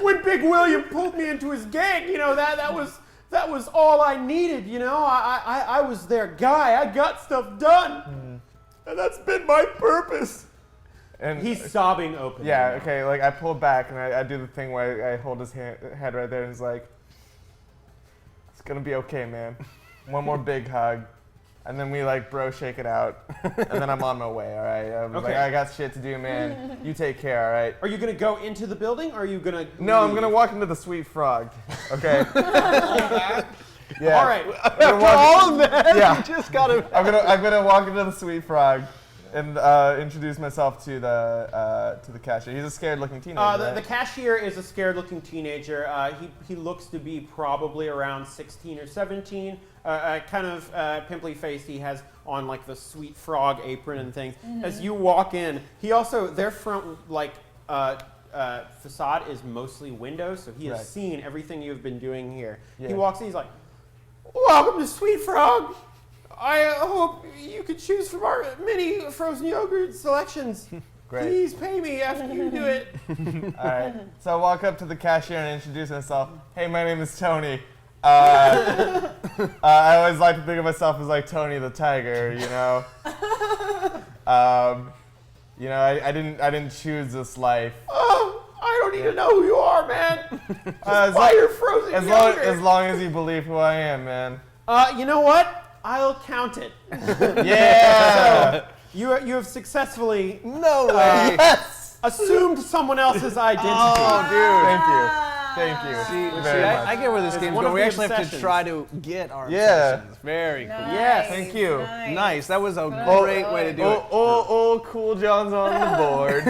When Big William pulled me into his gang, you know, that was that was all I needed, you know? I was their guy. I got stuff done. And that's been my purpose. And He's sobbing openly. yeah, okay, like I pull back and I do the thing where I hold his head right there and he's like, it's gonna be okay, man. One more big hug. And then we like bro shake it out. And then I'm on my way, all right? I was Okay. like, I got shit to do, man. You take care, all right? Are you going to go into the building or are you going to No, I'm gonna walk into the Sweet Frog, okay? Yeah. All right. I'm gonna walk, All of that. Yeah. You just gotta. I'm gonna walk into the Sweet Frog and introduce myself to the cashier. He's a scared-looking teenager. The right? cashier is a scared-looking teenager. He looks to be probably around 16 or 17. Kind of pimply faced. He has on like the Sweet Frog apron and things. As you walk in, their front facade is mostly windows, so he has Right. seen everything you've been doing here. Yeah. He walks in, he's like, "Welcome to Sweet Frog. I hope you could choose from our many frozen yogurt selections. Great. Please pay me after you do it." All right. So I walk up to the cashier and introduce myself. Hey, my name is Tony. I always like to think of myself as like Tony the Tiger, you know. I didn't choose this life. Oh, I don't need to know who you are, man. As, Buy your frozen yogurt. as long as you believe who I am, man. You know what? I'll count it. Yeah. You have successfully No way. assumed someone else's identity. Oh, dude. Thank you. See, Very much. I get where this It's game's one going. of We the actually have to obsessions. try to get our Yeah. obsessions. Very cool. Yes. Thank you. Nice. That was a Good. great way to do it. Oh, Cool John's on the board.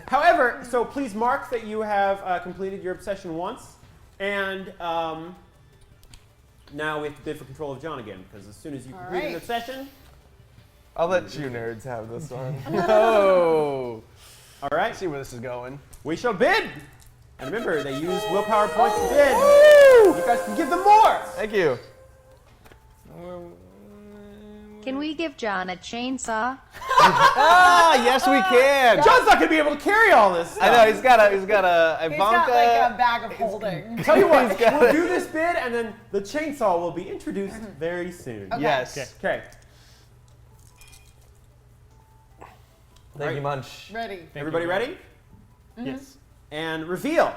However, so please mark that you have completed your obsession once, and now we have to bid for control of John again, because as soon as you All complete an right. obsession, I'll let you nerds have this one. Oh. all right, See where this is going. we shall bid. And remember, they use willpower points to bid. You guys can give them more. Thank you. Can we give John a chainsaw? Ah, yes we can. John's not gonna be able to carry all this stuff. I know he's got a He's got Ivanka. like a bag of holding. Tell you what, He's got we'll it. do this bid, and then the chainsaw will be introduced very soon. Okay. Yes. Okay. Thank you, Munch. Ready. Everybody ready? Yes. And reveal.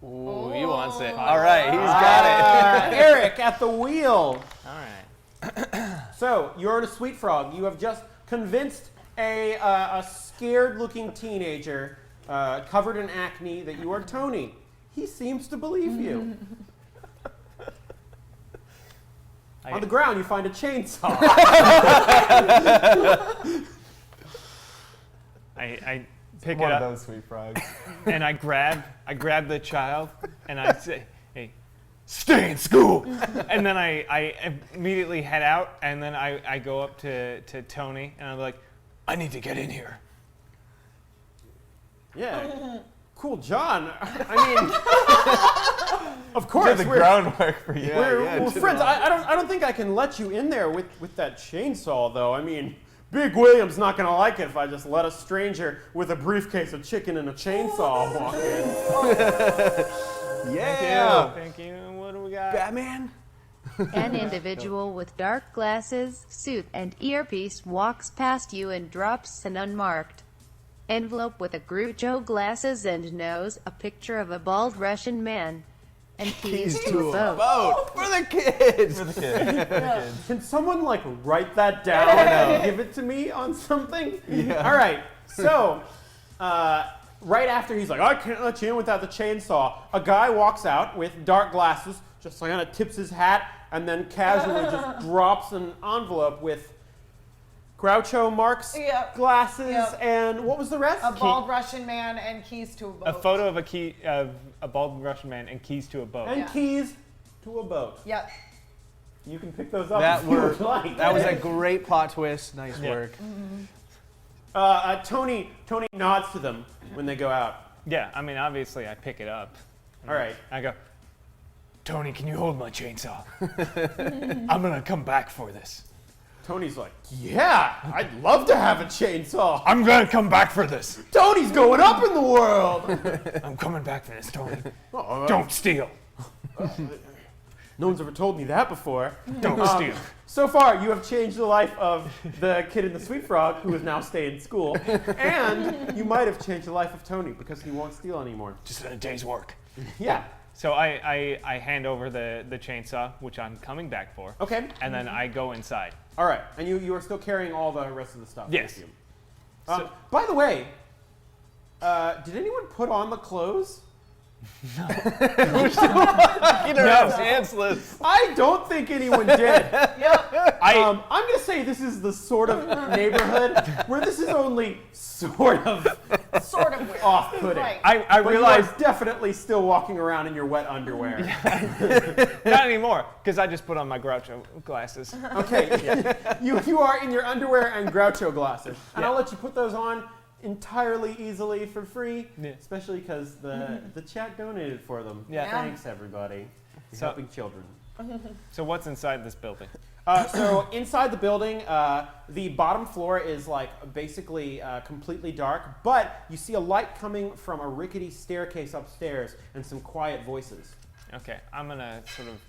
Ooh, he wants it. All right, he's got Eric at the wheel. All right. So you're in a Sweet Frog. You have just convinced a scared-looking teenager covered in acne that you are Tony. He seems to believe you. On the ground, you find a chainsaw. I pick One it of up those Sweet Frogs. and I grab the child and I say, "Hey, stay in school." And then I immediately head out, and then I go up to Tony and I'm like, "I need to get in here." Yeah. Cool, John. I mean, of course, Did the groundwork for you. we're friends. I don't think I can let you in there with that chainsaw, though. I mean, Big William's not gonna like it if I just let a stranger with a briefcase of chicken and a chainsaw walk in. Yeah. Thank you. What do we got? Batman. An individual with dark glasses, suit, and earpiece walks past you and drops an unmarked envelope with a Groucho glasses and nose, a picture of a bald Russian man, and keys to a boat. Boat for the kids. For the kid. Can someone like write that down and give it to me on something? Yeah. All right. So, right after he's like, "I can't let you in without the chainsaw," a guy walks out with dark glasses, just kind of tips his hat, and then casually just drops an envelope with Groucho Marx Yep. glasses Yep. and what was the rest? A bald Russian man and keys to a boat. A photo of a bald Russian man and keys to a boat. And Yeah. keys to a boat. Yep. You can pick those up That if you would like. That was a great plot twist. Nice Yeah. work. Tony nods to them when they go out. Yeah, I mean, obviously I pick it up. All right. I go, "Tony, can you hold my chainsaw? I'm gonna come back for this. Tony's like, "Yeah, I'd love to have a chainsaw. I'm gonna come back for this. Tony's going up in the world." I'm coming back for this, Tony. Oh, Don't steal." No one's ever told me that before. Don't steal. So far, you have changed the life of the kid in the Sweet Frog, who is now staying in school, and you might have changed the life of Tony because he won't steal anymore. Just a day's work. Yeah. So I hand over the chainsaw, which I'm coming back for. Okay. And then I go inside. All right. And you are still carrying all the rest of the stuff Yes. with you. By the way, did anyone put on the clothes? Pantsless. I don't think anyone did. I I'm going to say this is the sort of neighborhood where this is only sort of Sort of weird. off-putting. Right. I But realized you are definitely still walking around in your wet underwear. not anymore because I just put on my Groucho glasses. Okay, you are in your underwear and Groucho glasses, and Yeah. I'll let you put those on entirely easily for free, Yeah. especially because the chat donated for them. Yeah. Thanks everybody. You're So- helping children. So what's inside this building? So inside the building, the bottom floor is like basically completely dark, but you see a light coming from a rickety staircase upstairs and some quiet voices. Okay, I'm gonna sort of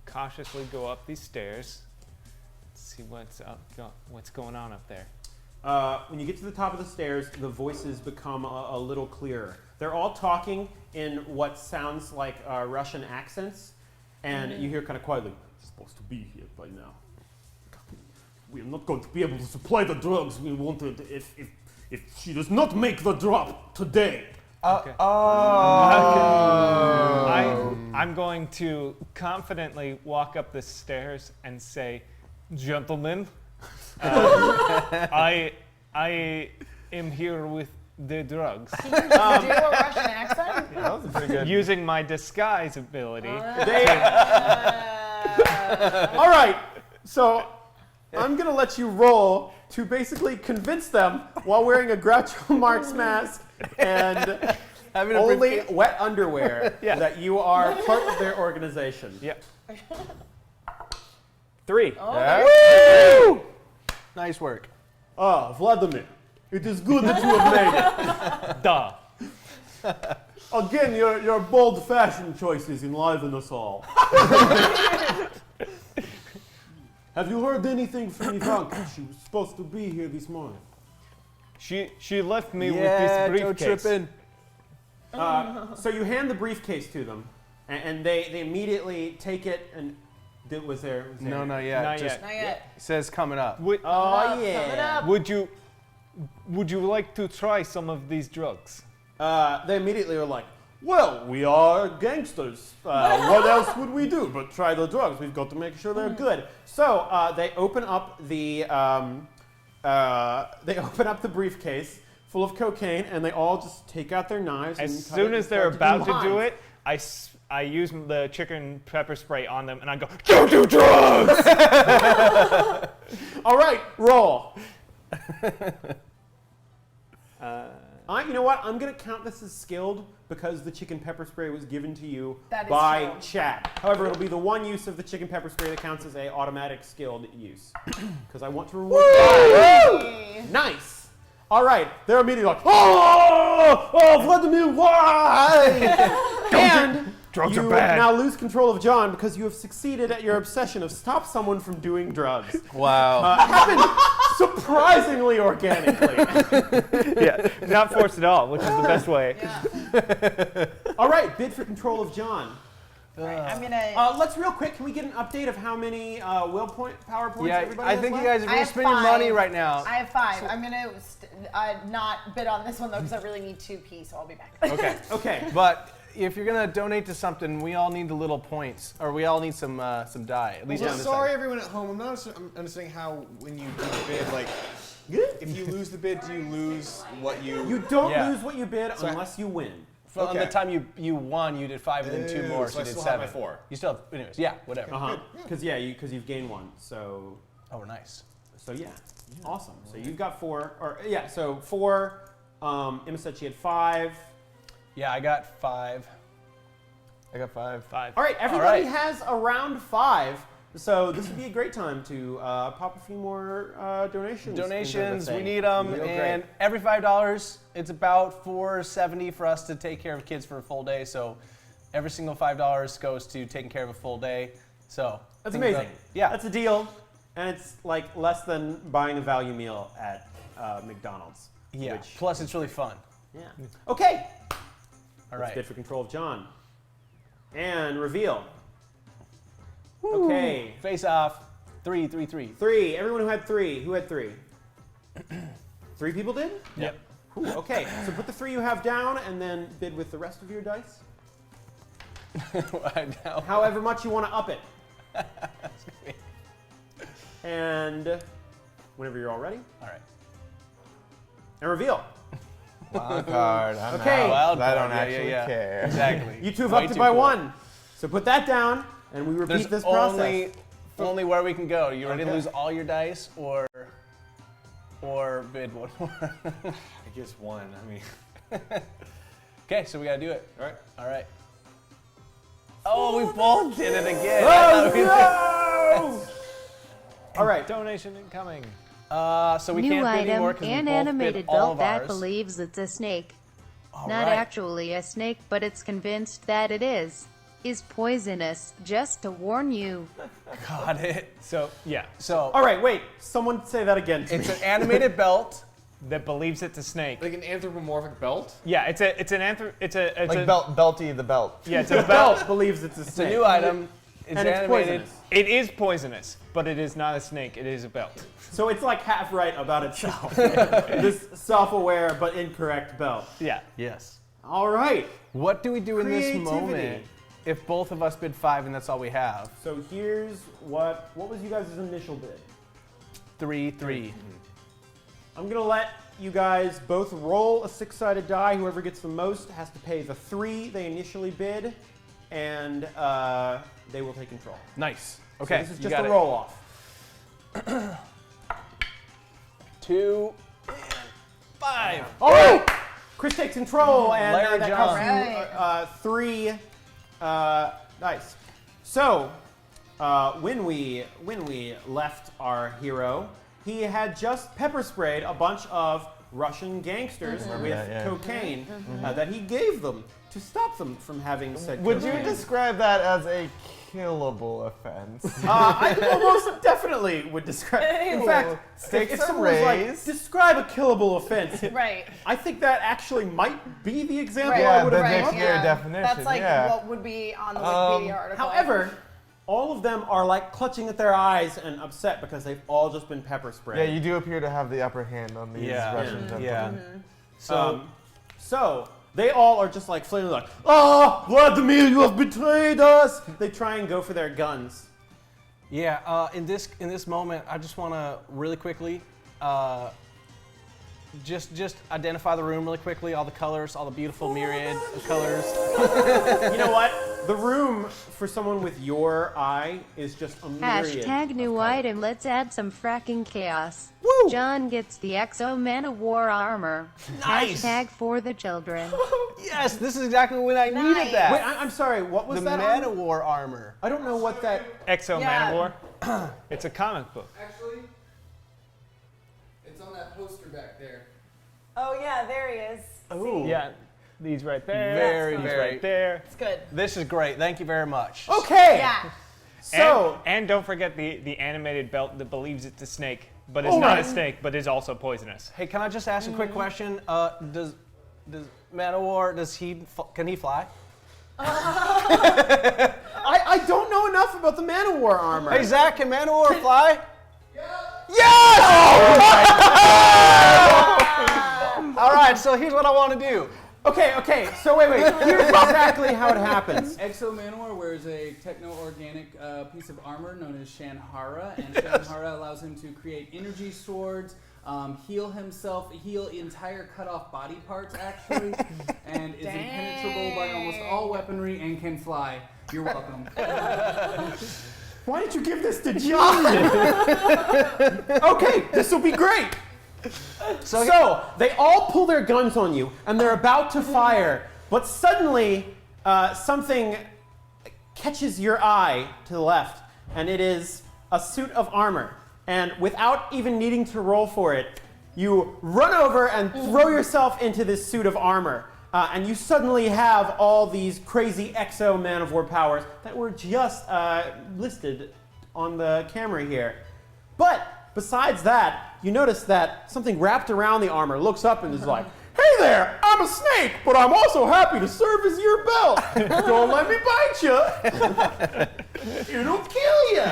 cautiously go up these stairs, see what's going on up there. When you get to the top of the stairs, the voices become a little clearer. They're all talking in what sounds like Russian accents, and you hear kind of quietly, "Supposed to be here by now. We are not going to be able to supply the drugs we wanted if she does not make the drop today." Okay. I'm going to confidently walk up the stairs and say, "Gentlemen, I am here with the drugs." Do a Russian accent? That was pretty good. Using my disguise ability. All right, so I'm gonna let you roll to basically convince them while wearing a Groucho Marx mask and Having a only briefcase. wet underwear Yeah. that you are part of their organization. Yep. 3. Woo! Nice work. Ah, Vladimir, it is good that you have made it. Duh. Again, your bold fashion choices enliven us all. Have you heard anything from Ivanka? She was supposed to be here this morning. She left me with Yeah, this Joe briefcase. tripping. So you hand the briefcase to them, and they immediately take it and was there? No, not yet. Not Just yet. Not yet. says coming up. Would, Oh Coming yeah. up. would you like to try some of these drugs? They immediately were like, "Well, we are gangsters. What else would we do but try the drugs? We've got to make sure they're good." So they open up the briefcase full of cocaine, and they all just take out their knives. As and cut soon it as and they're start about to do lines. it, I use the chicken pepper spray on them, and I go, "Don't do drugs!" All right, roll. You know what? I'm going to count this as skilled because the chicken pepper spray was given to you That is by true. chat. However, it'll be the one use of the chicken pepper spray that counts as a automatic skilled use. Because I want to reward you. Nice. All right. They're immediately like, oh, Vladimir, why? And Drugs you are bad. now lose control of John because you have succeeded at your obsession of stop someone from doing drugs. Wow. Happened surprisingly organically. Yeah, not forced at all, which is the best way. Yeah. All right, bid for control of John. I'm gonna. Let's real quick. Can we get an update of how many power points Yeah, everybody I has think you left? guys are I really have spending 5. money right now. I have 5. I'm gonna not bid on this one though because I really need 2p, so I'll be back. Okay. Okay. But if you're gonna donate to something, we all need the little points, or we all need some dye. At least Well, on this sorry, side. everyone at home. I'm not understanding how when you do the bid, like, if you lose the bid, do you lose what you? You don't Yeah. lose what you bid So I- unless you win. So on the Okay. time you won, you did 5 and then 2 more, so so I you did still have 7. my 4. You still have, anyways, yeah, whatever. Because you've gained 1. So Oh, nice. yeah. Awesome. So you've got 4. So 4. Emma said she had 5. Yeah, I got 5. I got 5. 5. All right. Everybody right. has around 5. So this would be a great time to pop a few more donations. into the Donations, we thing. need them, Real and great. every $5, it's about $4.70 for us to take care of kids for a full day. So every single $5 goes to taking care of a full day. So That's think about- amazing. Yeah. That's a deal, and it's like less than buying a value meal at McDonald's. Yeah. Which, Plus, it's really fun. yeah. Okay. All Let's right. get for control of John. And reveal. Okay. Face off. 3, 3, 3. 3. Everyone who had 3. Who had 3? 3 people did? Yep. Ooh, okay. So put the 3 you have down and then bid with the rest of your dice. Now. However much you want to up it. And whenever you're all ready. All right. And reveal. Wild card. I'm Okay. out. Wild I card, don't yeah, actually yeah. care. Exactly. You two have Way upped it too by cool. 1. So put that down and we repeat There's this process. only where we can go. You ready to Okay. lose all your dice or bid one more? I guess one. I mean, Okay, so we gotta do it. all right. All right. Oh, we both did it again. Oh, no! All right. Donation incoming. So we New can't bid anymore item, because we an both animated bid all belt of that ours. believes it's a snake. All Not right. actually a snake, but it's convinced that it is poisonous, just to warn you. Got it. So, yeah. So All right, wait. Someone say that again to it's me. an animated belt. That believes it's a snake. Like an anthropomorphic belt? Yeah, it's a Like Belty the belt. Yeah, it's a The belt. belt believes it's a It's snake. a new item. It's and it's animated. poisonous. It is poisonous, but it is not a snake. It is a belt. So it's like half right about itself. This self-aware but incorrect belt. Yeah. Yes. All right. What do we do in this Creativity. moment if both of us bid 5 and that's all we have? So here's what was you guys' initial bid? 3, 3. I'm gonna let you guys both roll a 6-sided die. Whoever gets the most has to pay the 3 they initially bid, and they will take control. Nice. So Okay. this is you just got a it. roll off. 2 and 5. All right. Chris takes control, and Larry that John. costs you 3 dice. So when we left our hero, he had just pepper sprayed a bunch of Russian gangsters with that, yeah. cocaine that he gave them to stop them from having said Would you cocaine. describe that as a killable offense? I almost definitely would describe. In fact, Take if some someone was like, rays. describe a killable offense, Right. I think that actually might be the example Right. I Yeah, would have the come up dictionary with. definition. That's like yeah. what would be on the Wikipedia article. However, all of them are like clutching at their eyes and upset because they've all just been pepper sprayed. Yeah, you do appear to have the upper hand on these Yeah. Russian gentlemen. Yeah. So they all are just like flailing like, "Oh, Vladimir, you have betrayed us!" They try and go for their guns. Yeah, in this moment, I just want to really quickly just identify the room really quickly, all the colors, all the beautiful myriad of colors. You know what? The room for someone with your eye is just a myriad. Hashtag new item, let's add some fracking chaos. Woo! John gets the Exo Man of War armor. Nice. Hashtag for the children. Yes, this is exactly when I Nice. needed that. Wait, I'm sorry. What was the that? Man on? of War armor. I don't know what that. Exo Yeah. Manowar. It's a comic book. Actually, it's on that poster back there. Oh yeah, there he is. Ooh. Yeah. These right there. Very, these very- right there. It's good. This is great. Thank you very much. Okay. Yeah. So and don't forget the animated belt that believes it's a snake, but is Oh, not right. a snake, but is also poisonous. Hey, can I just ask a quick question? Does Man of War, can he fly? I don't know enough about the Man of War armor. Hey, Zach, can Man of War fly? All right, so here's what I want to do. Okay. So wait. Here's exactly how it happens. Exo Manowar wears a techno-organic piece of armor known as Shanhara, and Shanhara allows him to create energy swords, heal himself, heal entire cut-off body parts actually, and is impenetrable by almost all weaponry and can fly. You're welcome. Why did you give this to John? Okay, this will be great. So they all pull their guns on you, and they're about to fire, but suddenly something catches your eye to the left, and it is a suit of armor. And without even needing to roll for it, you run over and throw yourself into this suit of armor. and you suddenly have all these crazy exo Man of War powers that were just listed on the camera here. But besides that, you notice that something wrapped around the armor looks up and is like, "Hey there, I'm a snake, but I'm also happy to serve as your belt. Don't let me bite you. It'll kill you."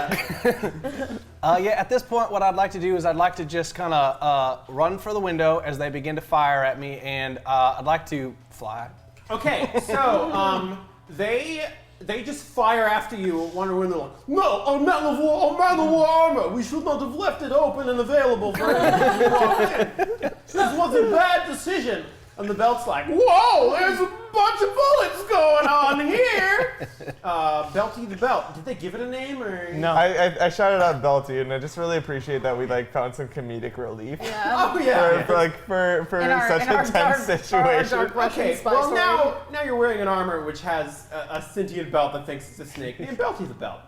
Yeah, at this point, what I'd like to do is I'd like to just kind of run for the window as they begin to fire at me, and I'd like to fly. Okay, so they just fire after you, wondering when they're like, "No, a man of war armor. We should not have left it open and available for anyone to walk in. This was a bad decision." And the belt's like, "Whoa, there's a bunch of bullets going on here." Belty the belt. Did they give it a name or? No. I shouted out Belty, and I just really appreciate that we found some comedic relief. Yeah. Oh yeah. For such a tense situation. Okay, well now you're wearing an armor which has a sentient belt that thinks it's a snake, named Belty the belt.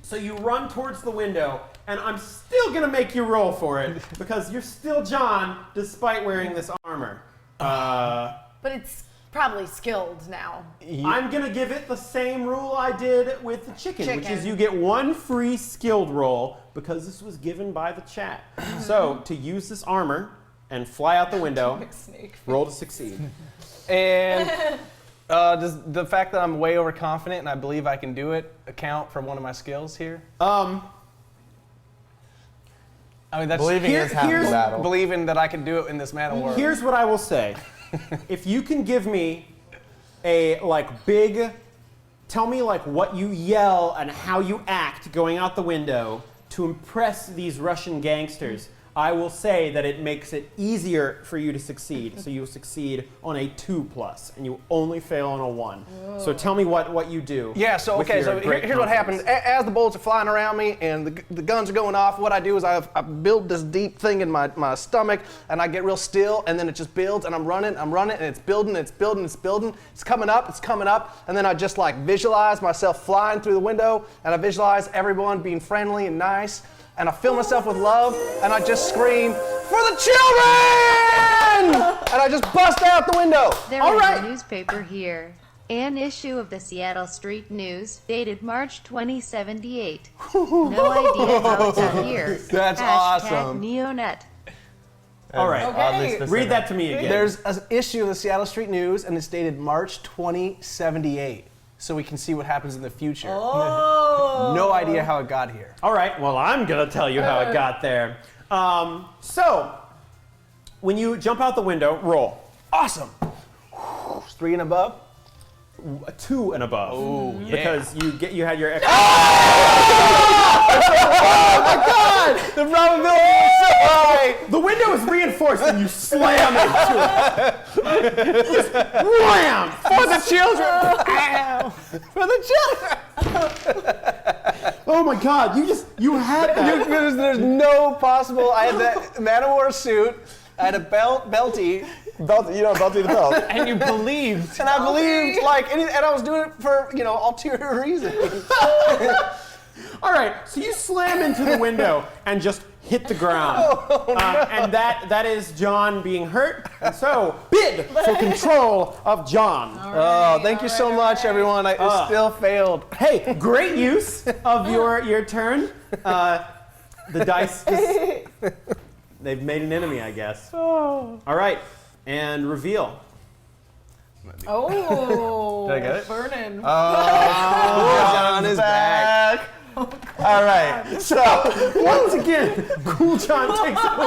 So you run towards the window, and I'm still gonna make you roll for it because you're still John despite wearing this armor. But it's probably skilled now. I'm gonna give it the same rule I did with the chicken, which is Chicken. you get one free skilled roll because this was given by the chat. So to use this armor and fly out the window, Snake. roll to succeed. And does the fact that I'm way overconfident and I believe I can do it account for one of my skills here? I mean, that's Believing is half the battle. believing that I can do it in this man of war. Here's what I will say. If you can give me a big, tell me what you yell and how you act going out the window to impress these Russian gangsters, I will say that it makes it easier for you to succeed. So you'll succeed on a 2+, and you only fail on a 1. So tell me what you do. Yeah, so with okay, your so great here's what happens. confidence. As the bullets are flying around me and the guns are going off, what I do is I build this deep thing in my stomach, and I get real still, and then it just builds, and I'm running, and it's building. It's coming up, and then I just visualize myself flying through the window, and I visualize everyone being friendly and nice, and I fill myself with love, and I just scream, "For the children!" And I just bust out the window. There All is right. a newspaper here. An issue of the Seattle Street News, dated March 2078. No idea how it got here. That's awesome. Neonet. All right, Oddly Okay. specific. read that to me again. There's an issue of the Seattle Street News, and it's dated March 2078, so we can see what happens in the future. Oh. No idea how it got here. All right, well, I'm going to tell you how it got there. So, when you jump out the window, roll. Awesome. 3 and above. A 2 and above. Oh, because you had your extra. The probability is so high. The window is reinforced and you slam into it. Just wham! For the children. For the children. Oh my God! You had that. There's no possible. I had that Man of War suit. I had a belty. Belty the belt. And you believed. And I believed and I was doing it for ulterior reasons. All right, so you slam into the window and just hit the ground. And that is John being hurt. And so, bid for control of John. Thank you so much, everyone. I still failed. Hey, great use of your turn. The dice just, they've made an enemy, I guess. All right, and reveal. Oh. Did I get it? Burning. John is back. All right. So Once again, Cool John takes over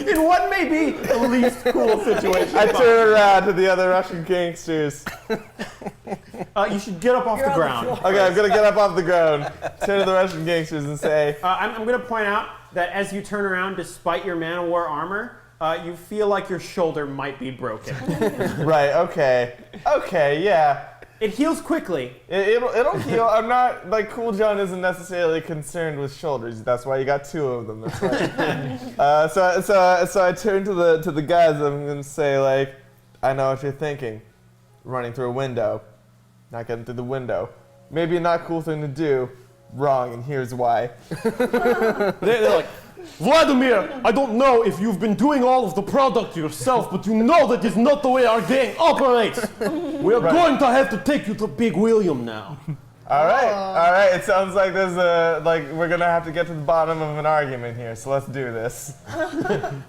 in what may be the least cool situation. I turn around to the other Russian gangsters. You should get up off the ground. Okay, I'm gonna get up off the ground, turn to the Russian gangsters, and say, I'm going to point out that as you turn around, despite your Man of War armor, you feel like your shoulder might be broken. right, okay, yeah. It heals quickly. It'll heal. I'm not Cool John isn't necessarily concerned with shoulders. That's why you got 2 of them. That's right. So I turn to the guys. I'm gonna say I know what you're thinking. Running through a window, not getting through the window. Maybe a not cool thing to do. Wrong, and here's why. They're like, Vladimir, I don't know if you've been doing all of the product yourself, but you know that is not the way our gang operates. We are going to have to take you to Big William now. All right. It sounds like there's we're gonna have to get to the bottom of an argument here. So let's do this.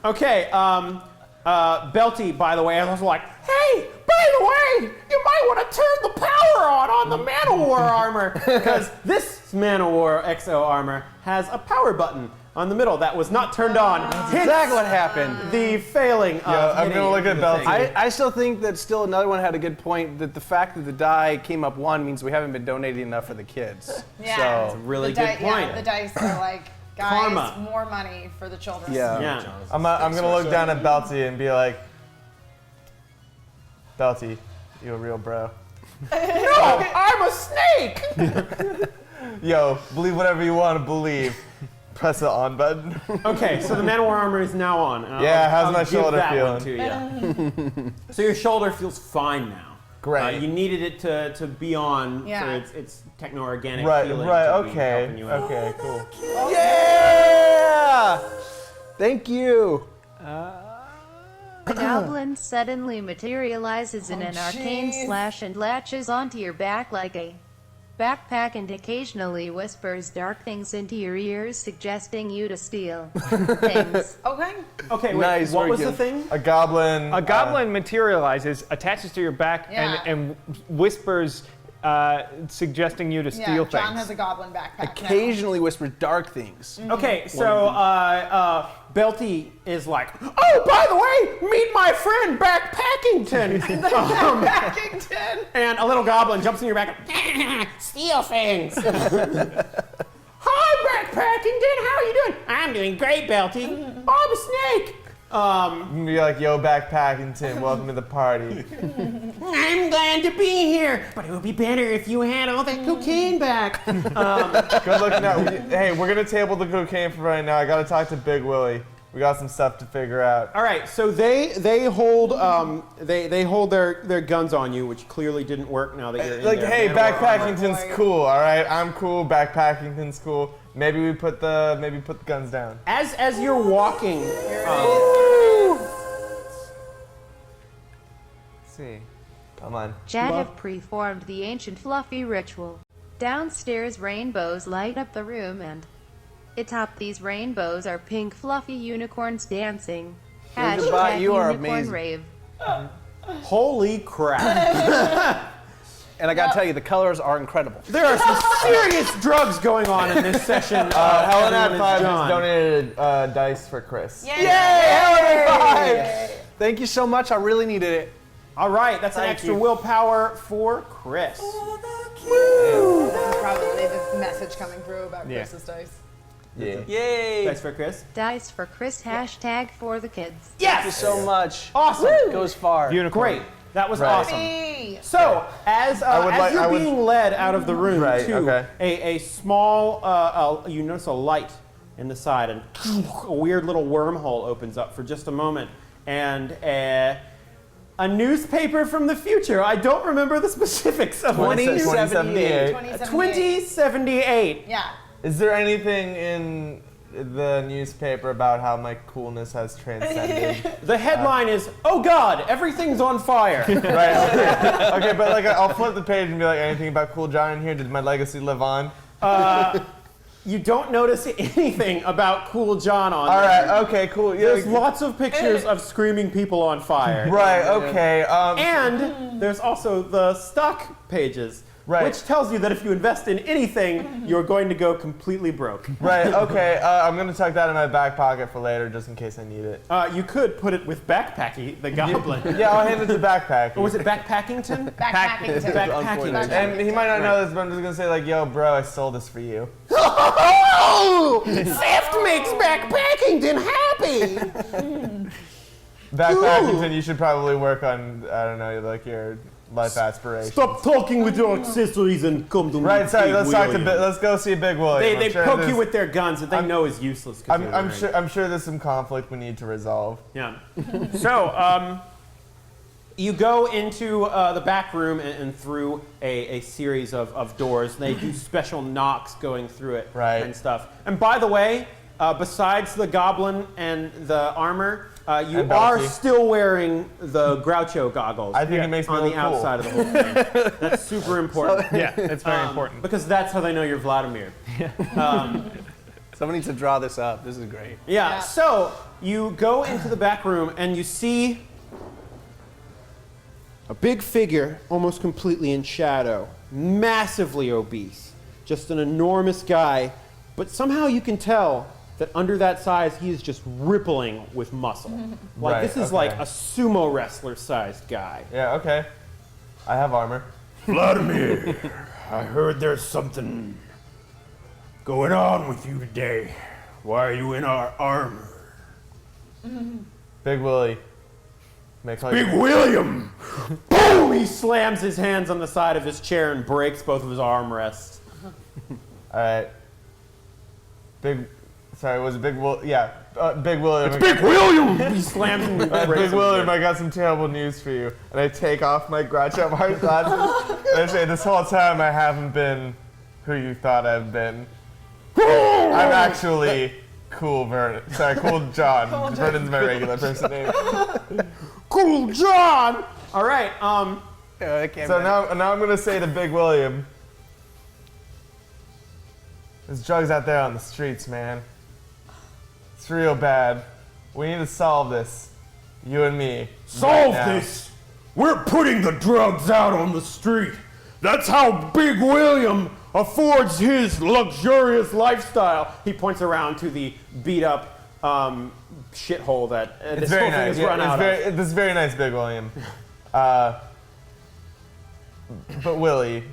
Okay, Belty, by the way, I was like, hey, by the way, you might want to turn the power on the Man-O-War armor, because this Man-O-War XO armor has a power button on the middle that was not turned on. That's exactly what happened. The failing of I'm hitting gonna look at the Belty. thing. I still think that still another one had a good point that the fact that the die came up 1 means we haven't been donating enough for the kids. Yeah. So, Really The good point. Yeah, the dice are like, guys, Karma. more money for the children. Yeah. I'm gonna look down at Belty and be like, Belty, you a real bro. No, I'm a snake! Yo, believe whatever you want to believe. Press the on button. Okay, so the Man-O-War armor is now on. Yeah, how's I'll my give shoulder that feeling? one to you. So your shoulder feels fine now. Great. You needed it to be on Yeah. for its techno-organic Right, feeling right, to be okay. helping you out. Okay, cool. yeah! Thank you. The goblin suddenly materializes in an arcane slash and latches onto your back like a backpack and occasionally whispers dark things into your ears, suggesting you to steal things. Okay. Okay, wait, Nice, what very was the good. thing? A goblin. A goblin materializes, attaches to your back, Yeah. and whispers, suggesting you to steal Yeah, John things. has a goblin backpack now. Occasionally whispers dark things. Okay, so Belty is like, oh, by the way, meet my friend Backpackington. Backington. And a little goblin jumps in your back and steal things. Hi, Backpackington, how are you doing? I'm doing great, Belty. I'm a snake. Be like, yo, Backpackington, welcome to the party. I'm glad to be here, but it would be better if you had all that cocaine back. Good looking out. Hey, we're gonna table the cocaine for right now. I gotta talk to Big Willie. We got some stuff to figure out. All right, so they hold they hold their guns on you, which clearly didn't work now that you're in Like, there. hey, Man-O-War Backpackington's armor. cool, all right? I'm cool. Backpackington's cool. Maybe we put the guns down. As you're walking, Let's see. Come on. Chad have performed the ancient fluffy ritual. Downstairs rainbows light up the room and atop these rainbows are pink fluffy unicorns dancing. Goodbye, you are unicorn amazing. rave. holy crap! And I gotta tell you, the colors are incredible. There are some serious drugs going on in this session. Helen at everyone is 5 John. has donated dice for Chris. Yay! Helen 5! Thank you so much. I really needed it. All right, that's an Thank extra you. willpower for Chris. That's probably the message coming through about Yeah. Chris's dice. Yeah. Yay! Thanks for Chris. Dice for Chris, hashtag for the kids. Thank you so much. Awesome. Goes far. Unicorn. Great. That was Right. awesome. Hey! So, as you're would- being led out of the room Right, to okay. a small, you notice a light in the side, and a weird little wormhole opens up for just a moment, and a newspaper from the future. I don't remember the specifics of what it says. 2078. 2078. Yeah. Is there anything in the newspaper about how my coolness has transcended? The headline is, "Oh God, everything's on fire." Right, okay. Okay, but like I'll flip the page and be like, anything about Cool John in here? Did my legacy live on? You don't notice anything about Cool John on All there. right, okay, cool. Yeah, There's lots of pictures of screaming people on fire. right, okay. And there's also the stock pages, Right. which tells you that if you invest in anything, you're going to go completely broke. Right, okay. I'm gonna tuck that in my back pocket for later, just in case I need it. You could put it with Backpacky, the goblin. Yeah, I'll hand it to Backpack. Or was it Backpackington? Backpacking. Backpackington. And he might not know this, but I'm just gonna say like, yo, bro, I stole this for you. Oh! Theft makes Backpackington happy! Backpackington, you should probably work on, I don't know, like your life aspirations. Stop talking with your accessories and come to Right, meet sorry. Big Let's talk to. William. Let's go see Big William. They I'm sure poke there's- you with their guns that they know is useless. 'Cause you're I'm wearing- I'm sure there's some conflict we need to resolve. Yeah. So, you go into the back room and through a series of doors. They do special knocks going through it Right. and stuff. And by the way, besides the goblin and the armor, you And are Belty. still wearing the Groucho goggles. I think it makes me on look the cool. outside of the whole thing. That's super important. Yeah, it's very important. Because that's how they know you're Vladimir. Someone needs to draw this up. This is great. Yeah, so you go into the back room and you see a big figure almost completely in shadow, massively obese, just an enormous guy, but somehow you can tell that under that size he is just rippling with muscle. Like Right, this is okay. like a sumo wrestler sized guy. Yeah, okay. I have armor. Vladimir, I heard there's something going on with you today. Why are you in our armor? Big Willie. May I call Big you? William! Boom! He slams his hands on the side of his chair and breaks both of his armrests. All right. Sorry, was it Big Will? Yeah, Big William. Big William! He slams and breaks Big him William, again. I got some terrible news for you. And I take off my Groucho Marx glasses and I say, this whole time I haven't been who you thought I've been. I'm actually Cool Vernon. Sorry, Cool John. Vernon's my regular person name. Cool John! All right, I can't So now I'm gonna say to Big William, there's drugs out there on the streets, man. It's real bad. We need to solve this. You and me. Solve right now. this! We're putting the drugs out on the street. That's how Big William affords his luxurious lifestyle. He points around to the beat up shithole that this It's whole very thing nice. is run out of. This is very nice, Big William. But Willie,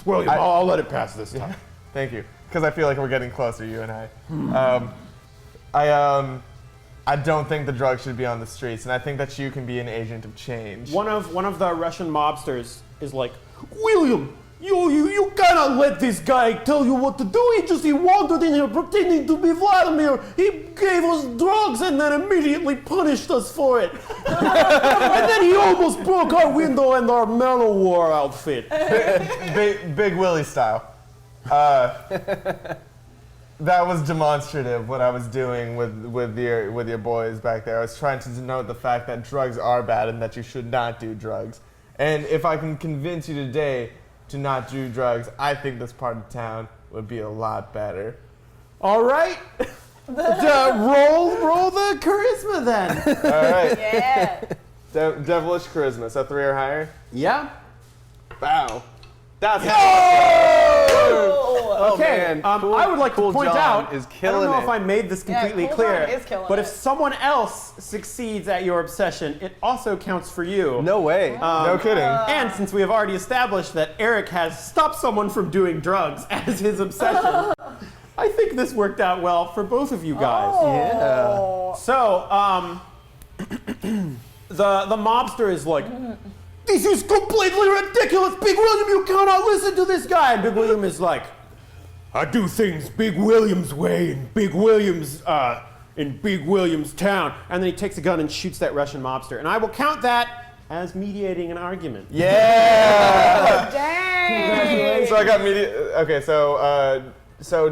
William, I'll let it pass this time. thank you, because I feel like we're getting closer, you and I. I don't think the drugs should be on the streets, and I think that you can be an agent of change. One of the Russian mobsters is like, William, you cannot let this guy tell you what to do. He wandered in here pretending to be Vladimir. He gave us drugs and then immediately punished us for it. And then he almost broke our window and our Manowar outfit. Big Willie style. That was demonstrative what I was doing with your boys back there. I was trying to denote the fact that drugs are bad and that you should not do drugs. And if I can convince you today to not do drugs, I think this part of town would be a lot better. All right. Roll the charisma then. All right. Yeah. Devilish charisma. So 3 or higher? Yeah. Bow. That's Okay, man. I would like Cool to point John out, is I don't killing know it. if I made this completely Cool clear, John is killing but it. if someone else succeeds at your obsession, it also counts for you. No way. no kidding. And since we have already established that Eric has stopped someone from doing drugs as his obsession, I think this worked out well for both of you guys. Oh. So, the mobster is like, this is completely ridiculous, Big William, you cannot listen to this guy. And Big William is like, I do things Big William's way in Big William's town. and then he takes a gun and shoots that Russian mobster. And I will count that as mediating an argument. Yeah! Dang. So I got media. Okay, so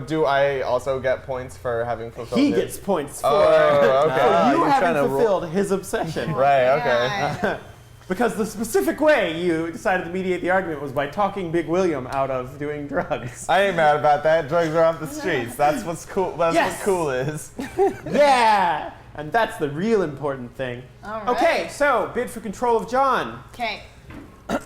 do I also get points for having fulfilled He it? gets points for, Oh, okay. for you you're having trying to fulfilled his obsession. Right, okay. Yeah. Because the specific way you decided to mediate the argument was by talking Big William out of doing drugs. I ain't mad about that. Drugs are off the streets. That's what's cool. That's Yes. what cool is. Yeah! And that's the real important thing. All right. Okay, so bid for control of John. Okay.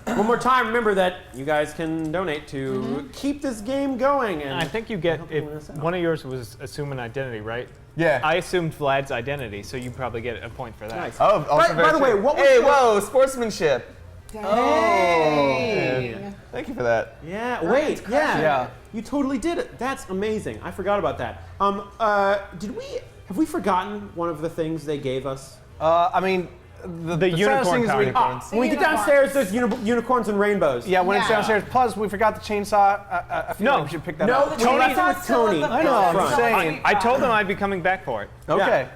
One more time, remember that you guys can donate to keep this game going. And I think you get, help if everyone else out. one of yours was assume an identity, right? Yeah. I assumed Vlad's identity, so you probably get a point for that. Nice. Oh, also By the way, very what was Hey, your- whoa, sportsmanship. Dang. Thank you for that. Yeah, wait, yeah. Yeah. You totally did it. That's amazing. I forgot about that. Have we forgotten one of the things they gave us? I mean, the unicorn saddest thing is we, powder. When we get Unicorns. downstairs, there's unicorns and rainbows. yeah, when it's Yeah. downstairs. Plus, we forgot the chainsaw. I feel No. like we should pick that No, up. we left it with Tony. I know, I'm Front. just saying. I told them I'd be coming back for it. Okay,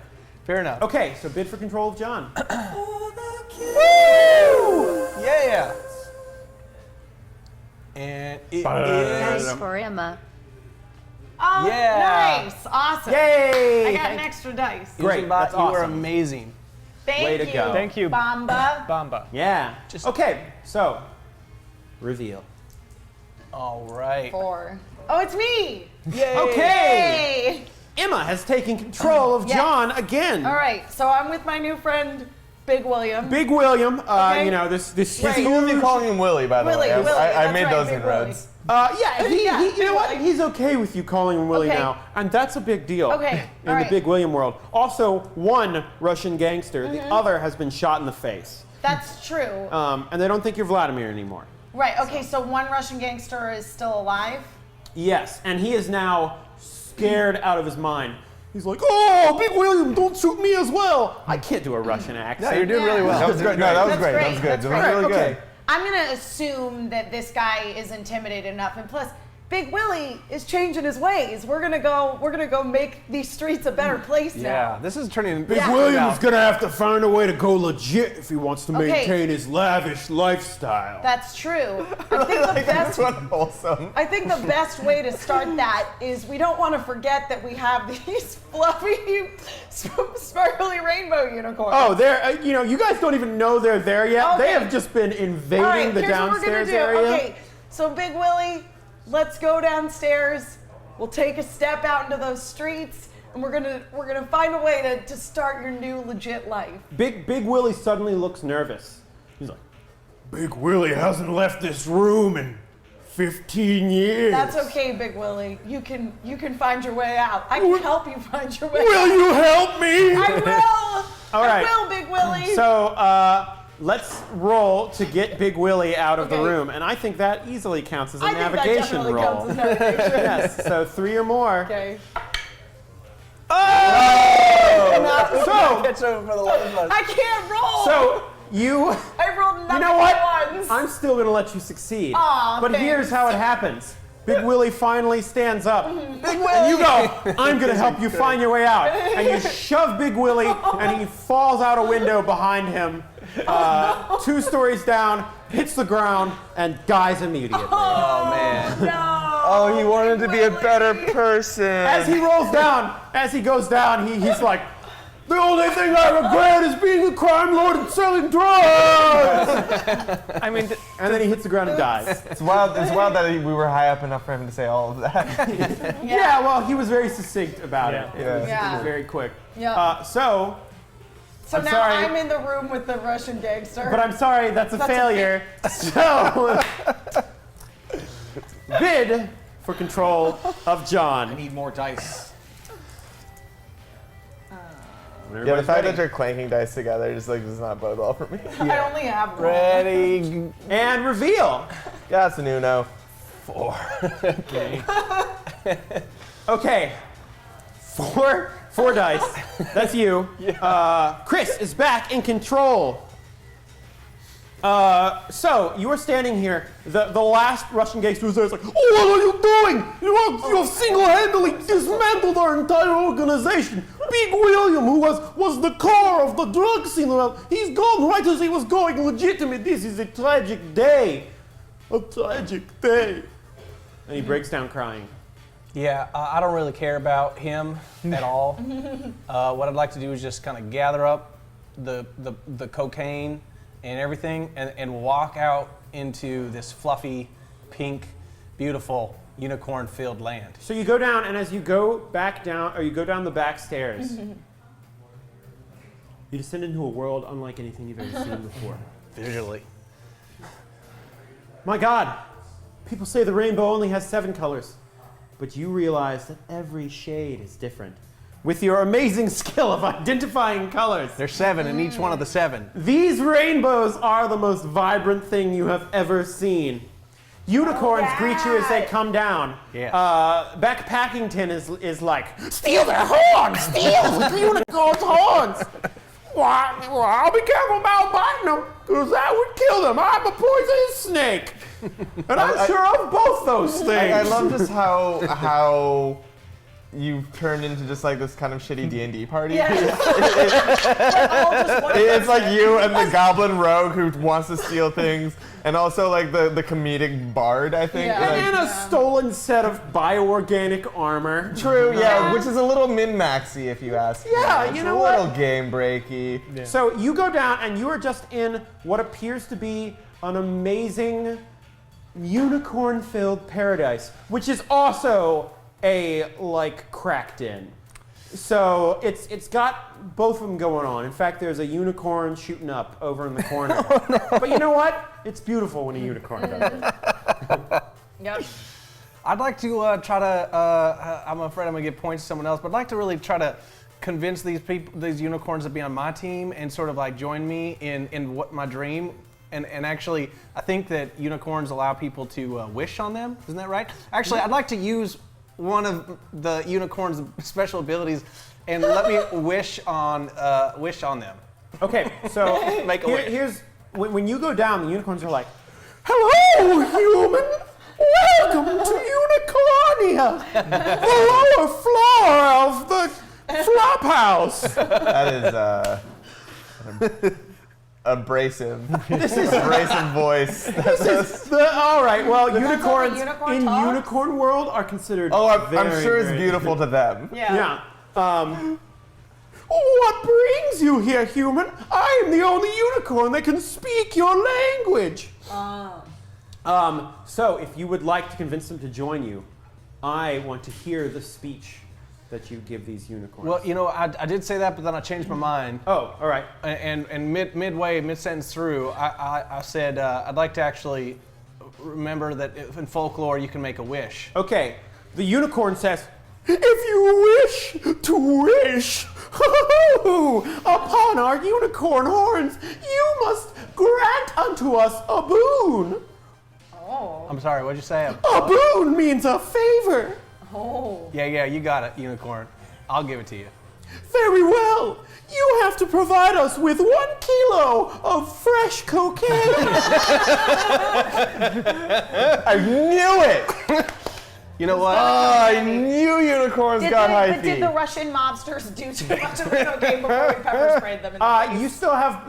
fair enough. Okay, so bid for control of John. Yeah. And it Thanks is for Emma. Oh, Yeah. nice. Awesome. Yay! I got an extra dice. Great, Yojinbot, that's you are awesome. amazing. Thank Way to you. go. Thank you. Bamba. Bamba. Yeah. Okay, so reveal. All right. 4. Oh, it's me. Yay. Okay. Yay. Emma has taken control of Yes. John again. All right, so I'm with my new friend, Big William. Big William, Okay. you know, this Right. huge- Who You'll be calling him Willie, by the Willie, way. Willie, I that's made right, those Big inroads. Yeah, Yeah, you know what? like- He's okay with you calling him Willie Okay. now, and that's a big deal. Okay, in all the right. Big William world. Also, one Russian gangster, Mm-hmm. the other has been shot in the face, That's true. and they don't think you're Vladimir anymore. Right, okay, so one Russian gangster is still alive? Yes, and he is now scared out of his mind. He's like, "Oh, Big William, don't shoot me as well." I can't do a Russian accent. No, you're doing really well. That was great. No, that was That's great. That great. was good. That's That was great. really Okay. good. I'm gonna assume that this guy is intimidated enough, and plus, Big Willie is changing his ways. We're gonna go make these streets a better place Yeah, now. this is turning. Big Yeah. William is gonna have to find a way to go legit if he wants to Okay. maintain his lavish lifestyle. That's true. I think the best. This one wholesome. I think the best way to start that is we don't want to forget that we have these fluffy, sparkly rainbow unicorns. Oh, they're you guys don't even know they're there yet. They Okay. have just been invading All right, the here's what we're downstairs gonna do. area. Okay, so Big Willie, let's go downstairs. We'll take a step out into those streets, and we're gonna find a way to start your new legit life. Big Willie suddenly looks nervous. He's like, Big Willie hasn't left this room in 15 years. That's okay, Big Willie. You can find your way out. I can help you find your way Will out. you help me? I will. All right. I will, Big Willie. So, let's roll to get Big Willie out of the Okay. room, and I think that easily counts as a I think that navigation definitely roll. counts as navigation. Yes, so 3 or more. Okay. So, Catch over for the love of us. I can't roll. so you. I rolled nothing You know what? but ones. I'm still gonna let you succeed. Aw, but here's thanks. how it happens. Big Willie finally stands up. Big And you go, I'm gonna help you find your way out. And you shove Big Willie, and he falls out a window behind him, 2 stories down, hits the ground, and dies immediately. Oh man. No. Oh, he wanted to be a better person. As he rolls down, as he goes down, he's like, the only thing I regret is being a crime lord and selling drugs. I mean, And then he hits the ground and dies. It's wild. It's wild that we were high up enough for him to say all of that. Yeah, well, he was very succinct about it. Yeah. It was Yeah. very quick. Yeah. So I'm now sorry. I'm in the room with the Russian gangster. But I'm sorry, that's a That's a failure. So, bid for control of I John. need more dice. Yeah, the fact that you're clanking dice together just like does not bode well for me. I only have one. Ready? And reveal. That's an Uno. 4. Okay. Four dice. That's you. Chris is back in control. So you are standing here. The last Russian gangster was there. It's like, oh, what are you doing? You have single-handedly dismantled our entire organization. Big William, who was the core of the drug scene, well, he's gone right as he was going legitimate. This is a tragic day. A tragic day. And he breaks down crying. Yeah, I don't really care about him at all. What I'd like to do is just kind of gather up the cocaine and everything and walk out into this fluffy, pink, beautiful, unicorn-filled land. So you go down, and as you go back down, or you go down the back stairs, you descend into a world unlike anything you've ever seen before. Visually. My God, people say the rainbow only has 7 colors, but you realize that every shade is different. With your amazing skill of identifying colors, There's 7 in each one of the 7. these rainbows are the most vibrant thing you have ever seen. Unicorns greet you as they come down. Yes. Beck Packington is like, steal their horns! Steal the unicorn's horns! Well, I'll be careful about biting them, because that would kill them. I'm a poisonous snake. And I'm sure of both those things. I love just how you've turned into just like this kind of shitty D&D party. Yeah. It's like you and the goblin rogue who wants to steal things. And also like the comedic bard, I think. Yeah. like- And a stolen set of bioorganic armor. True, yeah, which is a little min-maxy if you ask me. Yeah, It's you know a what? little game breaky. So you go down and you are just in what appears to be an amazing unicorn-filled paradise, which is also cracked in. So it's got both of them going on. In fact, there's a unicorn shooting up over in the corner. But you know what? It's beautiful when a unicorn does it. Yep. I'd like to try to. I'm afraid I'm gonna give points to someone else, but I'd like to really try to convince these unicorns to be on my team and sort of like join me in what my dream. And actually, I think that unicorns allow people to wish on them. Isn't that right? Actually, I'd like to use one of the unicorn's special abilities and let me wish on them. Okay, so Make a wish. here's when you go down, the unicorns are like, "Hello, human. Welcome to Unicornia, the lower floor of the flop house." That is abrasive. This is Abrasive voice. all right. Well, how the unicorns unicorn in talks? unicorn world are considered. Oh, I'm very, sure it's very- beautiful to them. Yeah. Yeah. What brings you here, human? I am the only unicorn that can speak your language. So, if you would like to convince them to join you, I want to hear the speech that you give these unicorns. Well, you know, I did say that, but then I changed my mind. Oh, all right. And mid sentence through, I said I'd like to actually remember that in folklore you can make a wish. Okay. The unicorn says, "If you wish to wish upon our unicorn horns, you must grant unto us a boon." Oh. I'm sorry, what'd you say? A boon means a favor. Oh. Yeah, you got it, unicorn. I'll give it to you. Very well. You have to provide us with 1 kilo of fresh cocaine. I knew it! You know what? I knew unicorns got high But did feet. the Russian mobsters do too much of the cocaine before we pepper sprayed them in the face? You still have,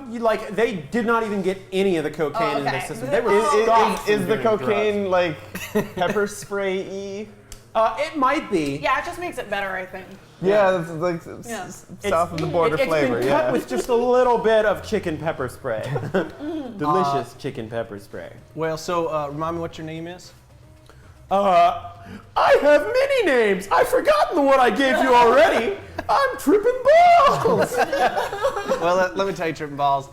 they did not even get any of the cocaine in okay. their system. They were Is- stopped Is from the doing drugs. cocaine like pepper spray-y? It might be. Yeah, it just makes it better, I think. Yeah, that's like Yeah. south of the border It's flavor. been Yeah. cut with just a little bit of chicken pepper spray. Delicious chicken pepper spray. Well, so remind me what your name is? I have many names. I've forgotten the one I gave you already. I'm Trippin' Balls. Well, let me tell you, Trippin' Balls.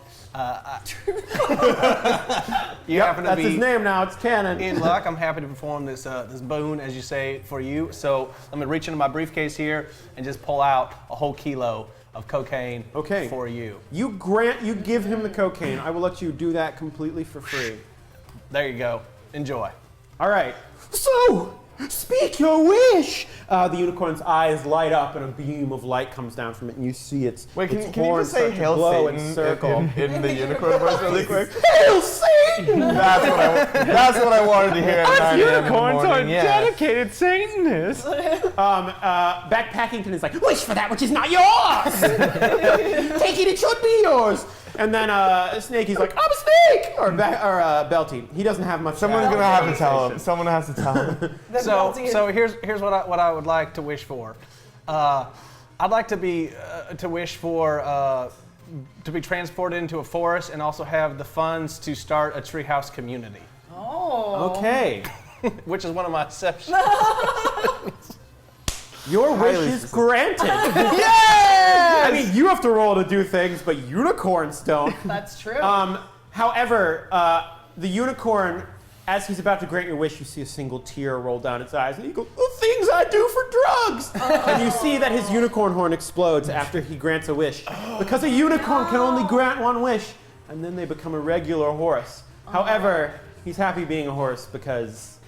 You happen to That's be his name now. It's canon. in luck. I'm happy to perform this this boon, as you say, for you. So let me reach into my briefcase here and just pull out a whole kilo of cocaine Okay. for you. You give him the cocaine. I will let you do that completely for free. There you go. Enjoy. All right. So, speak your wish. The unicorn's eyes light up, and a beam of light comes down from it, and you see its Wait, its can you horns just say start to Hail glow Satan and circle. in the unicorn voice really quick? Hail Satan! That's what I wanted to hear at 9 a.m. in the Unicorns are morning. Yeah. dedicated Satanists. Backpackington is like, wish for that which is not yours. Take it should be yours. And then Snakey's like, I'm a snake, or Belty. He doesn't have much. Someone's gonna have to tell him. Someone has to tell him. So here's what I would like to wish for. I'd like to be to wish for to be transported into a forest and also have the funds to start a treehouse community, Oh. Okay. which is one of my exceptions. Your wish is granted. Yes! I mean, you have to roll to do things, but unicorns don't. That's true. However, the unicorn, as he's about to grant your wish, you see a single tear roll down its eyes, and he goes, "The things I do for drugs!" And you see that his unicorn horn explodes after he grants a wish. Because a unicorn can only grant one wish, and then they become a regular horse. However, he's happy being a horse because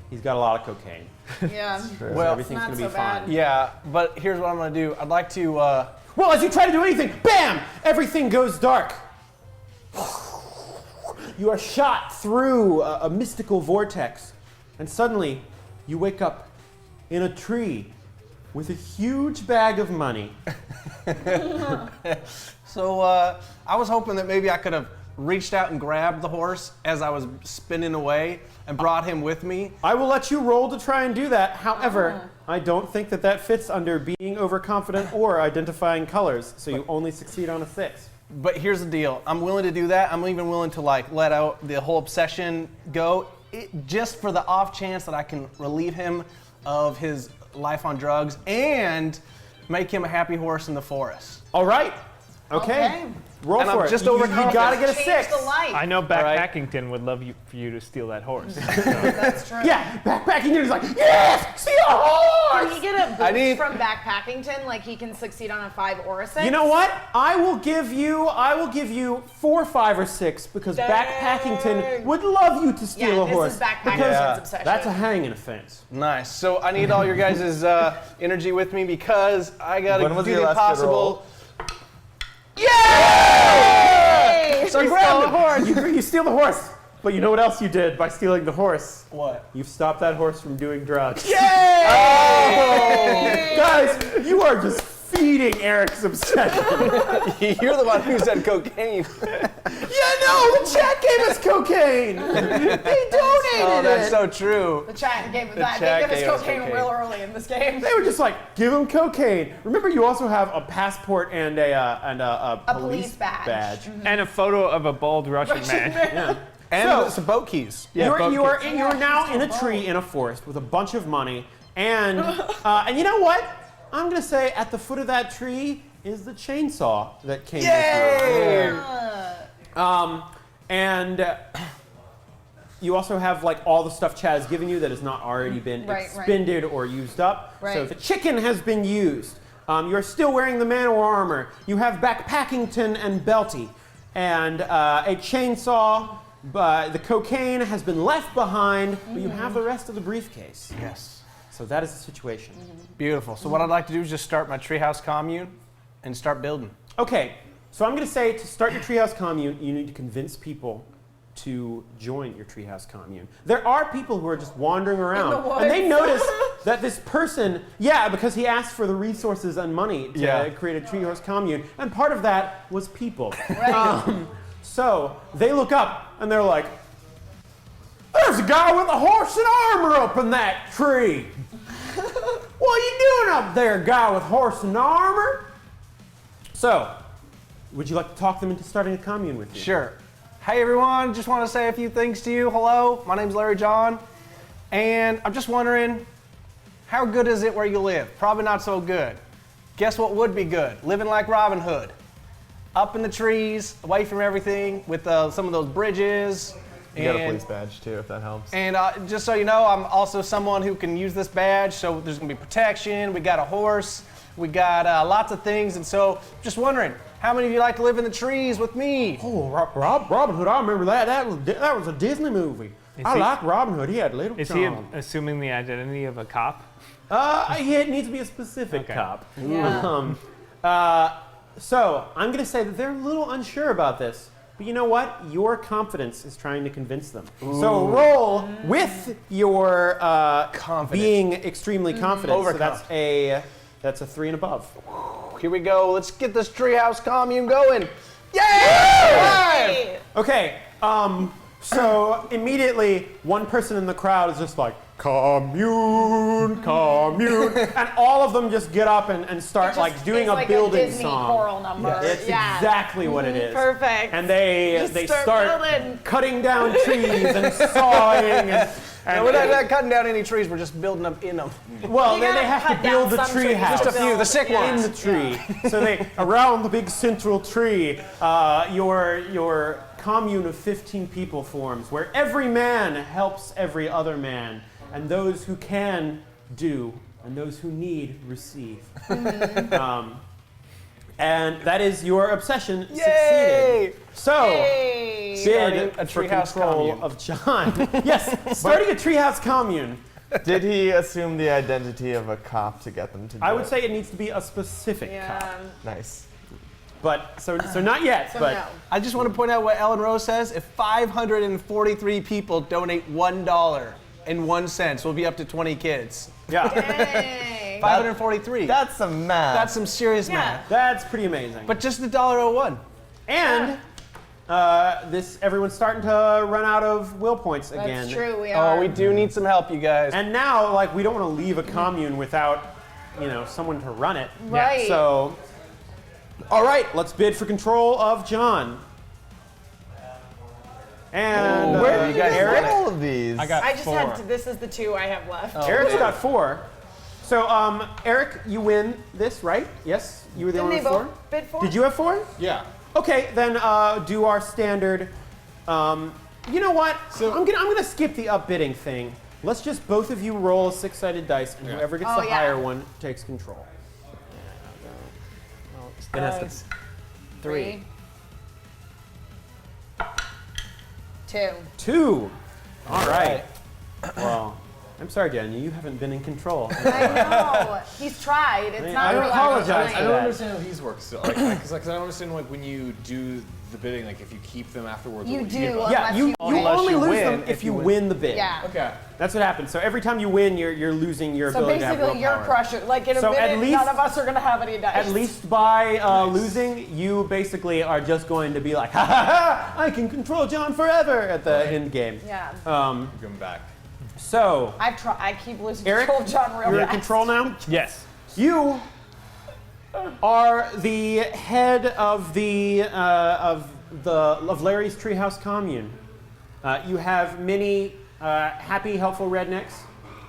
he's got a lot of cocaine. yeah. So Well, everything's not going to so be fine. bad. Yeah, but here's what I'm gonna do. I'd like to. Well, as you try to do anything, bam! Everything goes dark. You are shot through a mystical vortex, and suddenly you wake up in a tree with a huge bag of money. So I was hoping that maybe I could have reached out and grabbed the horse as I was spinning away and brought him with me. I will let you roll to try and do that. However, I don't think that that fits under being overconfident or identifying colors, so you only succeed on a 6. But here's the deal. I'm willing to do that. I'm even willing to like let out the whole obsession go just for the off chance that I can relieve him of his life on drugs and make him a happy horse in the forest. All right. Okay. Roll And for I'm it. just You overconfident. gotta get a Change 6. the light. I know right. Backpackington would love for you to steal that horse. That's true. Yeah, backpacking is like, yes, steal a Can horse. he get a I boost need- from Backpackington? Like he can succeed on a 5 or a 6? You know what? I will give you 4, 5, or 6 because Dang. Backpackington would love you to steal Yeah, a this horse. is Backpackington's Yeah. obsession. That's a hanging offense. Nice. So I need all your guys' energy with me because I gotta When was do your the last good impossible. roll? Hey! So I You grabbed stole the horse. You steal the horse. But you know what else you did by stealing the horse? What? You've stopped that horse from doing drugs. Yay! Guys, you are just feeding Eric's obsession. You're the one who said cocaine. Yeah, no, the chat gave us cocaine. They donated Oh, that's it. so true. The chat gave The that. chat They gave gave us us cocaine cocaine. real early in this game. They were just like, give him cocaine. Remember, you also have a passport and a police badge. And a photo of a bald Russian man. Yeah. And So- some boat keys. You're now in a tree in a forest with a bunch of money, and you know what? I'm gonna say at the foot of that tree is the chainsaw that came with you. And you also have like all the stuff Chad has given you that has not already been Right, expended or used up. So Right. the chicken has been used. You're still wearing the man-o' armor. You have Backpackington and Belty, and a chainsaw. But the cocaine has been left behind, but you have the rest of the briefcase. Yes. So that is the situation. Beautiful. So what I'd like to do is just start my treehouse commune and start building. Okay, so I'm going to say to start your treehouse commune, you need to convince people to join your treehouse commune. There are people who are just wandering around, the and they woods. notice that this person, because he asked for the resources and money to create a treehouse commune, and part of that was people. So they look up and they're like, "There's a guy with a horse and armor up in that tree. What are you doing up there, guy with horse and armor?" So, would you like to talk them into starting a commune with you? Sure. Hey everyone, just want to say a few things to you. Hello, my name's Larry John, and I'm just wondering, how good is it where you live? Probably not so good. Guess what would be good? Living like Robin Hood. Up in the trees, away from everything, with some of those bridges. You got a police badge too, if that helps. And just so you know, I'm also someone who can use this badge, so there's gonna be protection, we got a horse, we got lots of things, and so just wondering, how many of you like to live in the trees with me? Oh, Robin Hood, I remember that. That was a Disney movie. I like Robin Hood. He had little Is he charm. assuming the identity of a cop? It needs to be a specific Okay. cop. Yeah. So I'm going to say that they're a little unsure about this. But you know what? Your confidence is trying to convince them. So roll with your Confident. being extremely confident. So Overconfident. that's a 3 and above. Here we go, let's get this treehouse commune going. Yay! Hey! Okay. So immediately one person in the crowd is just like, commune, commune, and all of them just get up and start doing it's a like building a Disney song. choral number. It's Yeah. exactly what it is. Perfect. And they Just start start building. cutting down trees and sawing and We're not cutting down any trees, we're just building them in them. well, You then they gotta have to cut build down the some tree trees. house. Just a few, the sick In ones. the tree. So they around the big central tree, your commune of 15 people forms, where every man helps every other man, and those who can do, and those who need receive. And that is your obsession succeeded. So. Hey. Starting Bid a for treehouse control commune. of John. Yes, starting a treehouse commune. Did he assume the identity of a cop to get them to do I would it? say it needs to be a specific cop. Yeah. Nice. But so not yet. So but no. I just want to point out what Ellen Rose says. If 543 people donate $1.01, we'll be up to 20 kids. yeah, Hey. 543. That's some math. That's some serious Yeah. math. that's pretty amazing. But just $1.01. And everyone's starting to run out of will points again. That's true. We are. Oh, we do need some help, you guys. And now, like, we don't want to leave a commune without, someone to run it. Right. So, all right, let's bid for control of John. And Where did you guys Eric? get all of these? I got I just 4. had this is the 2 I have left. Eric's got 4. So, Eric, you win this, right? Yes, you were the Didn't only they with 4. both bid for? Did you have 4? Yeah. Okay, then do our standard. You know what? I'm gonna skip the upbidding thing. Let's just both of you roll a 6-sided dice, and whoever gets Oh, the yeah. higher one takes control. It has to 3. 2. 2. All right. Well, I'm sorry, Daniel. You haven't been in control. I know. He's tried. It's not I really apologize I for don't that. understand how these work still. Because I don't understand when you do the bidding, like if you keep them afterwards. You or what do. give them. Yeah, you Unless only you lose win, them if if you you win the bid. Yeah. Okay. That's what happens. So every time you win, you're losing your So ability to have basically, willpower. you're crushing. Like in a So at minute, least- none of us are gonna have any dice. At least by losing, you basically are just going to be like, ha ha ha! I can control John forever at the end game. Yeah. Um, Give them back. so I've tried. I keep losing Eric, control of John real you're in fast. control now. Yes. You are the head of of Larry's Treehouse Commune. You have many happy, helpful rednecks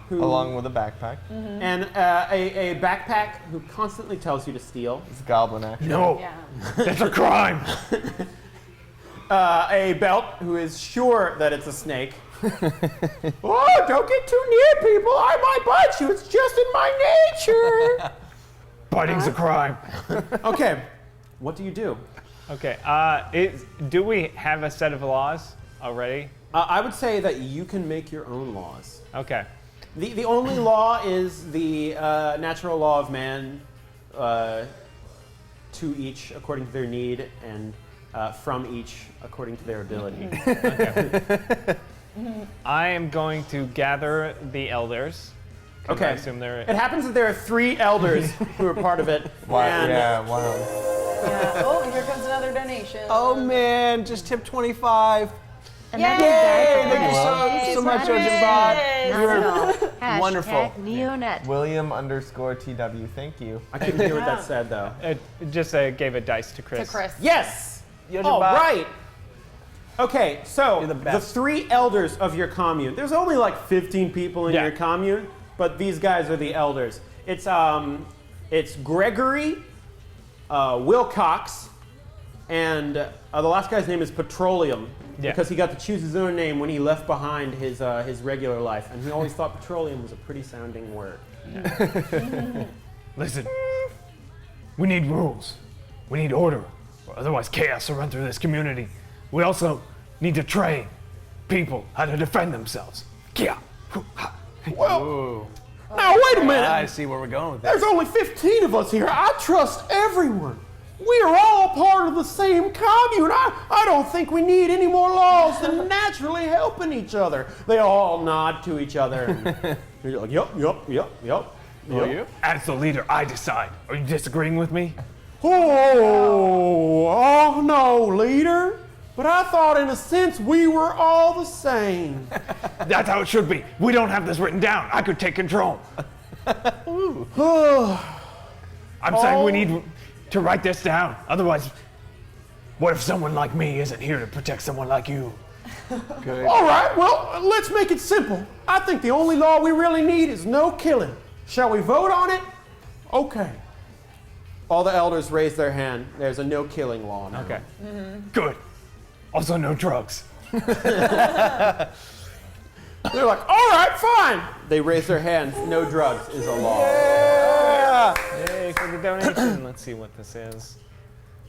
who, Along with a backpack. and a backpack who constantly tells you to steal. It's goblin action. No, Yeah. that's a crime. A belt who is sure that it's a snake. Oh, don't get too near, people! I might bite you. It's just in my nature. Biting's a crime. Okay, what do you do? Okay. Do we have a set of laws already? I would say that you can make your own laws. Okay. The only law is the natural law of man, to each according to their need, and from each according to their ability. I am going to gather the elders. 'Cause I Okay. assume they're. It happens that there are 3 elders who are part of it. Wow, and yeah, wow. Yeah. Oh, and here comes another donation. Oh man, just tip 25. Another Yay! guy Thank you for so much, Yay! Ocean Bot. Not at all. Hashtag wonderful. Neonet. William_TW, thank you. I couldn't hear what that said though. It just gave a dice to Chris. To Chris. Yes. Yoshi All Bot. right. Okay, so You're the the best. 3 elders of your commune. There's only like 15 people in Yeah. your commune, but these guys are the elders. It's Gregory, Wilcox, and the last guy's name is Petroleum. Yeah. Because he got to choose his own name when he left behind his regular life, and he always thought petroleum was a pretty sounding word. Listen, we need rules. We need order. Or otherwise, chaos will run through this community. We also need to train people how to defend themselves. Yeah. Well, now wait a minute. I see where we're going with this. There's only 15 of us here. I trust everyone. We are all part of the same commune. I don't think we need any more laws than naturally helping each other. They all nod to each other. And you're like, yup. As the leader, I decide. Are you disagreeing with me? Oh no, leader. But I thought in a sense we were all the same. That's how it should be. We don't have this written down. I could take control. I'm saying we need to write this down. Otherwise, what if someone like me isn't here to protect someone like you? All right, well, let's make it simple. I think the only law we really need is no killing. Shall we vote on it? Okay. All the elders raise their hand. There's a no killing law now. Okay. Good. Also, no drugs. They're like, all right, fine. They raise their hands. No drugs is a law. Yay for the donation. Let's see what this is.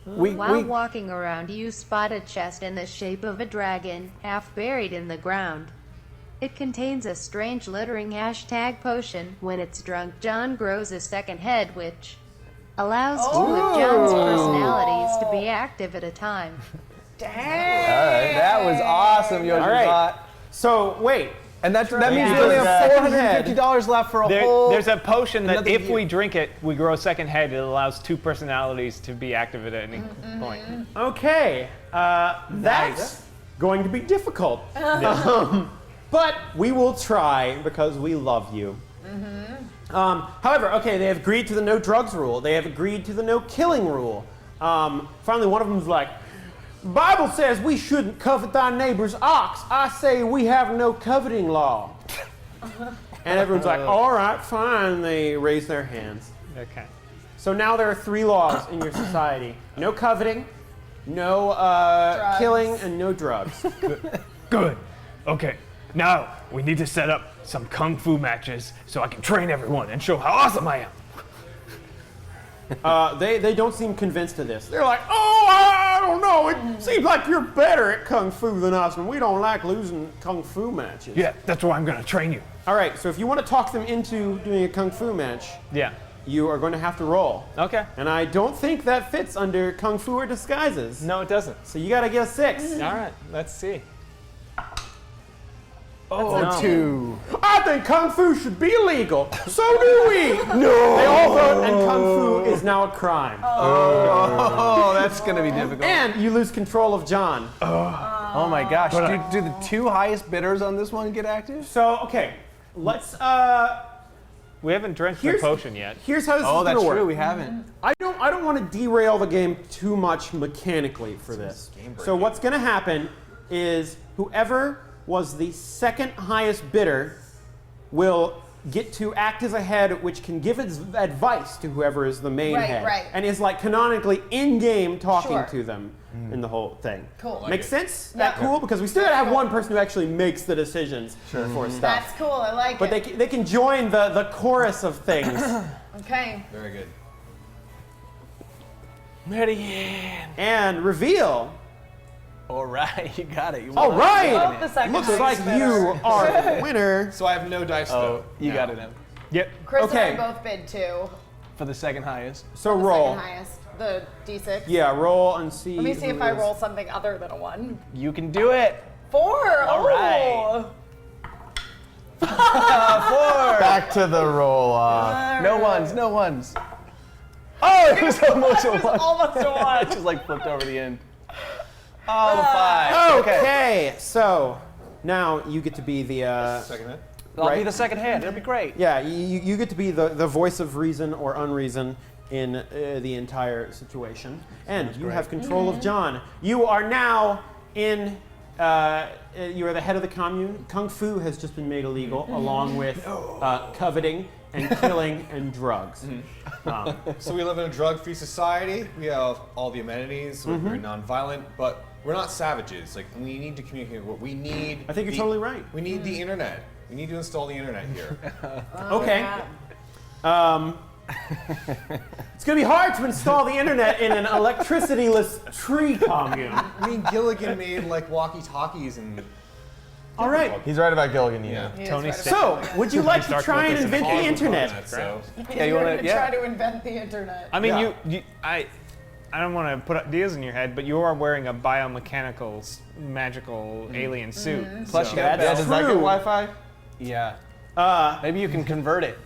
While walking around, you spot a chest in the shape of a dragon, half buried in the ground. It contains a strange littering #potion. When it's drunk, John grows a second head, which allows 2 of John's personalities to be active at a time. Dang. All right, that was awesome, Yoshi All right. Bot. So, wait. And that means Yeah. we only have Second head. $450 left for a whole. There's a potion that another if year. we drink it, we grow a second head. It allows 2 personalities to be active at any point. Okay, that's going to be difficult. But we will try because we love you. However, okay, they have agreed to the no drugs rule. They have agreed to the no killing rule. Finally, one of them is like, Bible says we shouldn't covet thy neighbor's ox. I say we have no coveting law. And everyone's like, all right, fine. They raise their hands. Okay. So now there are 3 laws in your society. No coveting, no killing, and no drugs. Good. Okay. Now we need to set up some kung fu matches so I can train everyone and show how awesome I am. They don't seem convinced of this. They're like, oh, I don't know. It seems like you're better at kung fu than us, and we don't like losing kung fu matches. Yeah, that's why I'm gonna train you. All right, so if you want to talk them into doing a kung fu match, Yeah. you are going to have to roll. Okay. And I don't think that fits under kung fu or disguises. No, it doesn't. So you got to get a 6. All right. Let's see. Oh, 2. I think kung fu should be illegal. So do we. No. They all vote, and kung fu is now a crime. Oh, that's gonna be difficult. And you lose control of John. Oh my gosh, do the 2 highest bidders on this one get active? So okay, let's. We haven't drenched the Here's- potion yet. Here's how this is Oh, gonna that's work. true. We haven't. I don't want to derail the game too much mechanically for this. So what's going to happen is whoever was the second highest bidder will get to act as a head, which can give its advice to whoever is the main Right, head, right. and is like canonically in game talking Sure. to them in the whole thing. Cool. Makes sense? Yeah. That cool? Because we still gotta have one person who actually makes the decisions for stuff. That's cool. I like But it. they can join the chorus of things. Okay. Very good. Ready? And reveal. All right, you got it. You All won. right. Love the second Looks highest like bidder. you are the winner. So I have no dice Oh, though. you now. got it now. Yep. Chris Okay. and I both bid 2. For the second highest. So The roll. second highest. The D6. Yeah, roll and see. Let me see who if I is- roll something other than a 1. You can do it. 4. All right. Back to the roll off. No ones, no ones. Oh, it was almost a It was one. almost a 1. It just like flipped over the end. Oh, the 5. Okay, so now you get to be the. Second hit. I'll be right. the second hand. It'll be great. Yeah, you get to be the voice of reason or unreason in the entire situation. And you have control of John. You are now in. You are the head of the commune. Kung Fu has just been made illegal, along with coveting and killing and drugs. So we live in a drug-free society. We have all the amenities. We're very non-violent, but we're not savages. Like we need to communicate. What we need. I think you're totally right. We need the internet. We need to install the internet here. Okay. It's going to be hard to install the internet in an electricity-less tree commune. I mean, Gilligan made like walkie-talkies and. All right. He's right about Gilligan, yeah. He is Tony right said- about So, would you like to Dark try and Focus and invent the Fog internet? So it. Yeah, you wanna- You're yeah. try to invent the internet. I mean, Yeah. I don't want to put ideas in your head, but you are wearing a biomechanical, magical alien suit. Plus, so- you got That's Yeah, that. does that get true. Wi-Fi? Yeah. Maybe you can convert it.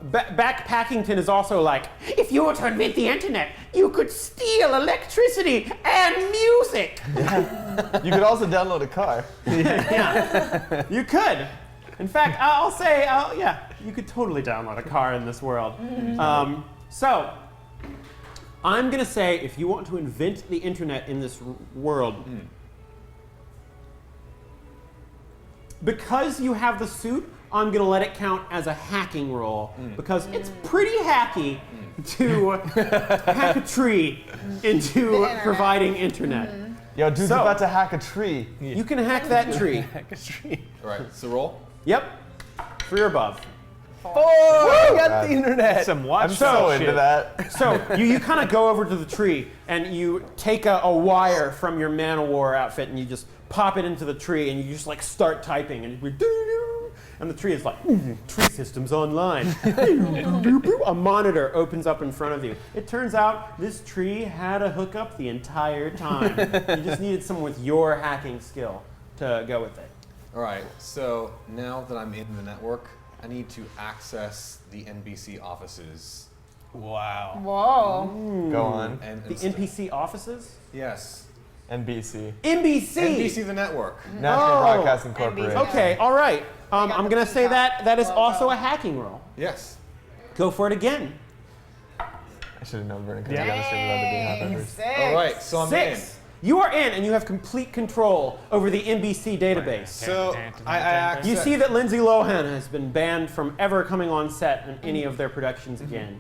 Back Packington is also like, if you were to invent the internet, you could steal electricity and music. You could also download a car. Yeah, you could. In fact, I'll say, yeah, you could totally download a car in this world. So, I'm gonna say, if you want to invent the internet in this world, because you have the suit, I'm gonna let it count as a hacking roll because it's pretty hacky to hack a tree into internet. providing internet. Yo, dude's So- about to hack a tree. You can hack that tree. all right. So roll. Yep, 3 or above. Oh, we got the internet. Some watch I'm so into shit. that. So you kind of go over to the tree and you take a wire from your Man of War outfit and you just pop it into the tree and you just like start typing and you're doo-doo, and the tree is like, tree system's online. A monitor opens up in front of you. It turns out this tree had a hookup the entire time. You just needed someone with your hacking skill to go with it. All right, so now that I'm in the network, I need to access the NBC offices. Wow. Whoa. Go on. And The NPC offices? Yes. NBC. NBC! NBC the network. National Oh. Broadcasting Corporation. Okay, all right. got I'm the going to say peacock that is logo. also a hacking roll. Yes. Go for it again. I should have known Vernon because I got to say without the being half Dang, members. 6. All right, so I'm 6. You are in, and you have complete control over the NBC database. So I access. You see that Lindsay Lohan has been banned from ever coming on set in any of their productions again.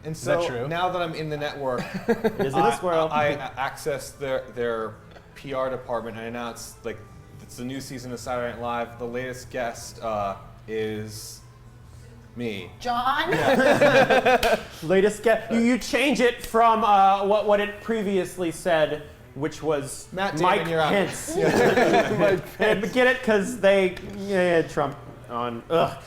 And so that true? now that I'm in the network, It is in this world. I access their PR department and announce like it's the new season of Saturday Night Live. The latest guest is me. John? Latest get you change it from what it previously said, which was Matt Damon, Mike you're out. Pence. And get it? Because they Trump on. Ugh.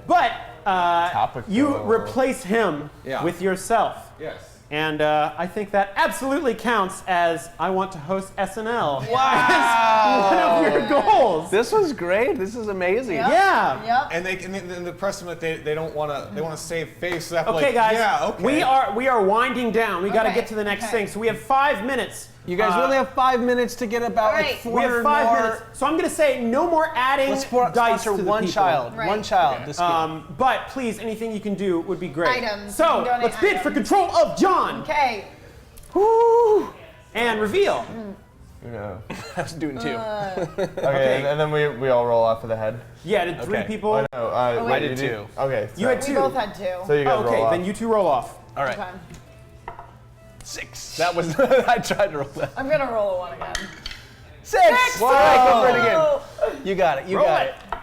But Topical. you replace him Yeah. with yourself. Yes. And I think that absolutely counts as I want to host SNL. Wow. One of your goals. This was great. This is amazing. Yep. Yeah. Yep. And the press them that they don't want to. They want to save face. So they have to, Okay, like, guys. Yeah. Okay. We are winding down. We got to Okay, get to the next okay. thing. So we have 5 minutes. You guys really have 5 minutes to get about All like right. 400 We have 5 more. minutes. So I'm going to say no more adding Let's dice sponsor to the one people. child. Right. One child. This game. But please, anything you can do would be great. Items. You So can donate let's bid for items. control of John. Okay. Woo. And reveal. Yeah. I was doing 2. Okay, and then we all roll off of the head. Yeah, did 3 Okay. people? Oh, no, wait. I did 2. Okay. You had We 2. both had 2. So you guys Oh, okay, roll off. then you 2 roll off. All right. Okay. 6. That was. I tried to roll that. I'm gonna roll a 1 again. 6. All right, go for it again. Whoa. You got it. You Roll got it. it.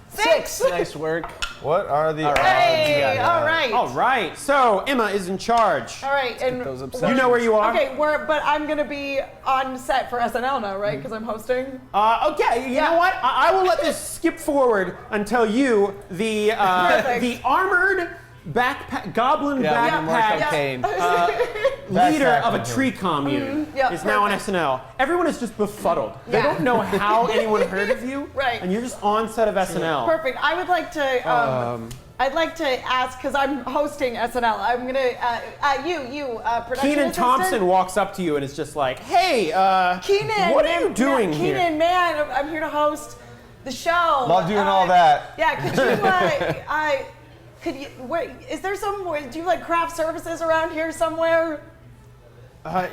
6. Nice work. What are the All right. Hey, You got it. all right. All right. So Emma is in charge. All right, and those You obsessions. know where you are. okay, but I'm gonna be on set for SNL now, right? Because I'm hosting. Okay, you Yeah. know what? I will let this skip forward until you, the Perfect. armored backpack, goblin Yeah, more backpack cocaine. leader Backpack of a hunter. tree commune yeah, is now on perfect. SNL. Everyone is just befuddled. They Yeah. don't know how anyone heard of you, Right. and you're just on set of SNL. Perfect. I would like to. I'd like to ask because I'm hosting SNL. I'm gonna production Keenan assistant. Thompson walks up to you and is just like, "Hey, Keenan, what are you doing here?" Keenan, man, I'm here to host the show. Love doing all that. Yeah, could you? Could you? Wait, is there some? Do you like craft services around here somewhere?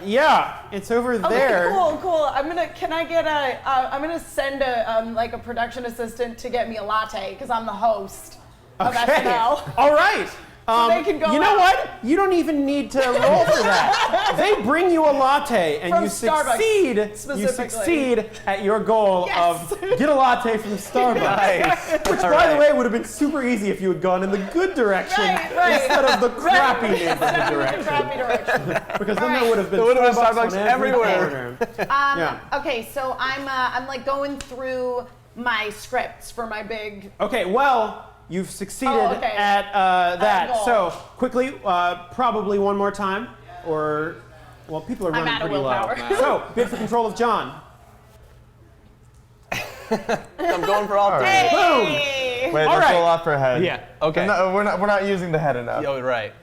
Yeah, it's over there. Okay, cool. Can I get I'm gonna send a production assistant to get me a latte because I'm the host of SNL. All right. they can go you know out. what? You don't even need to roll for that. They bring you a latte, and From you Starbucks, succeed. You specifically. succeed at your goal Yes. of get a latte from Starbucks. Nice. Which, by the way, would have been super easy if you had gone in the good direction Right. instead of the crappy neighborhood The direction. crappy direction. Because then Right. there would have been There would have been Starbucks, Starbucks on every everywhere. corner. Yeah. Okay, so I'm like going through my scripts for my big. Okay, well, you've succeeded Oh, okay. at that. goal. So quickly, probably one more time, or well, people are I'm running out of pretty low. willpower. So bid for control of John. I'm going for all 3. right. Hey! Wait, All let's right. roll off for head. Yeah. Okay. We're not using the head enough. Yo, right.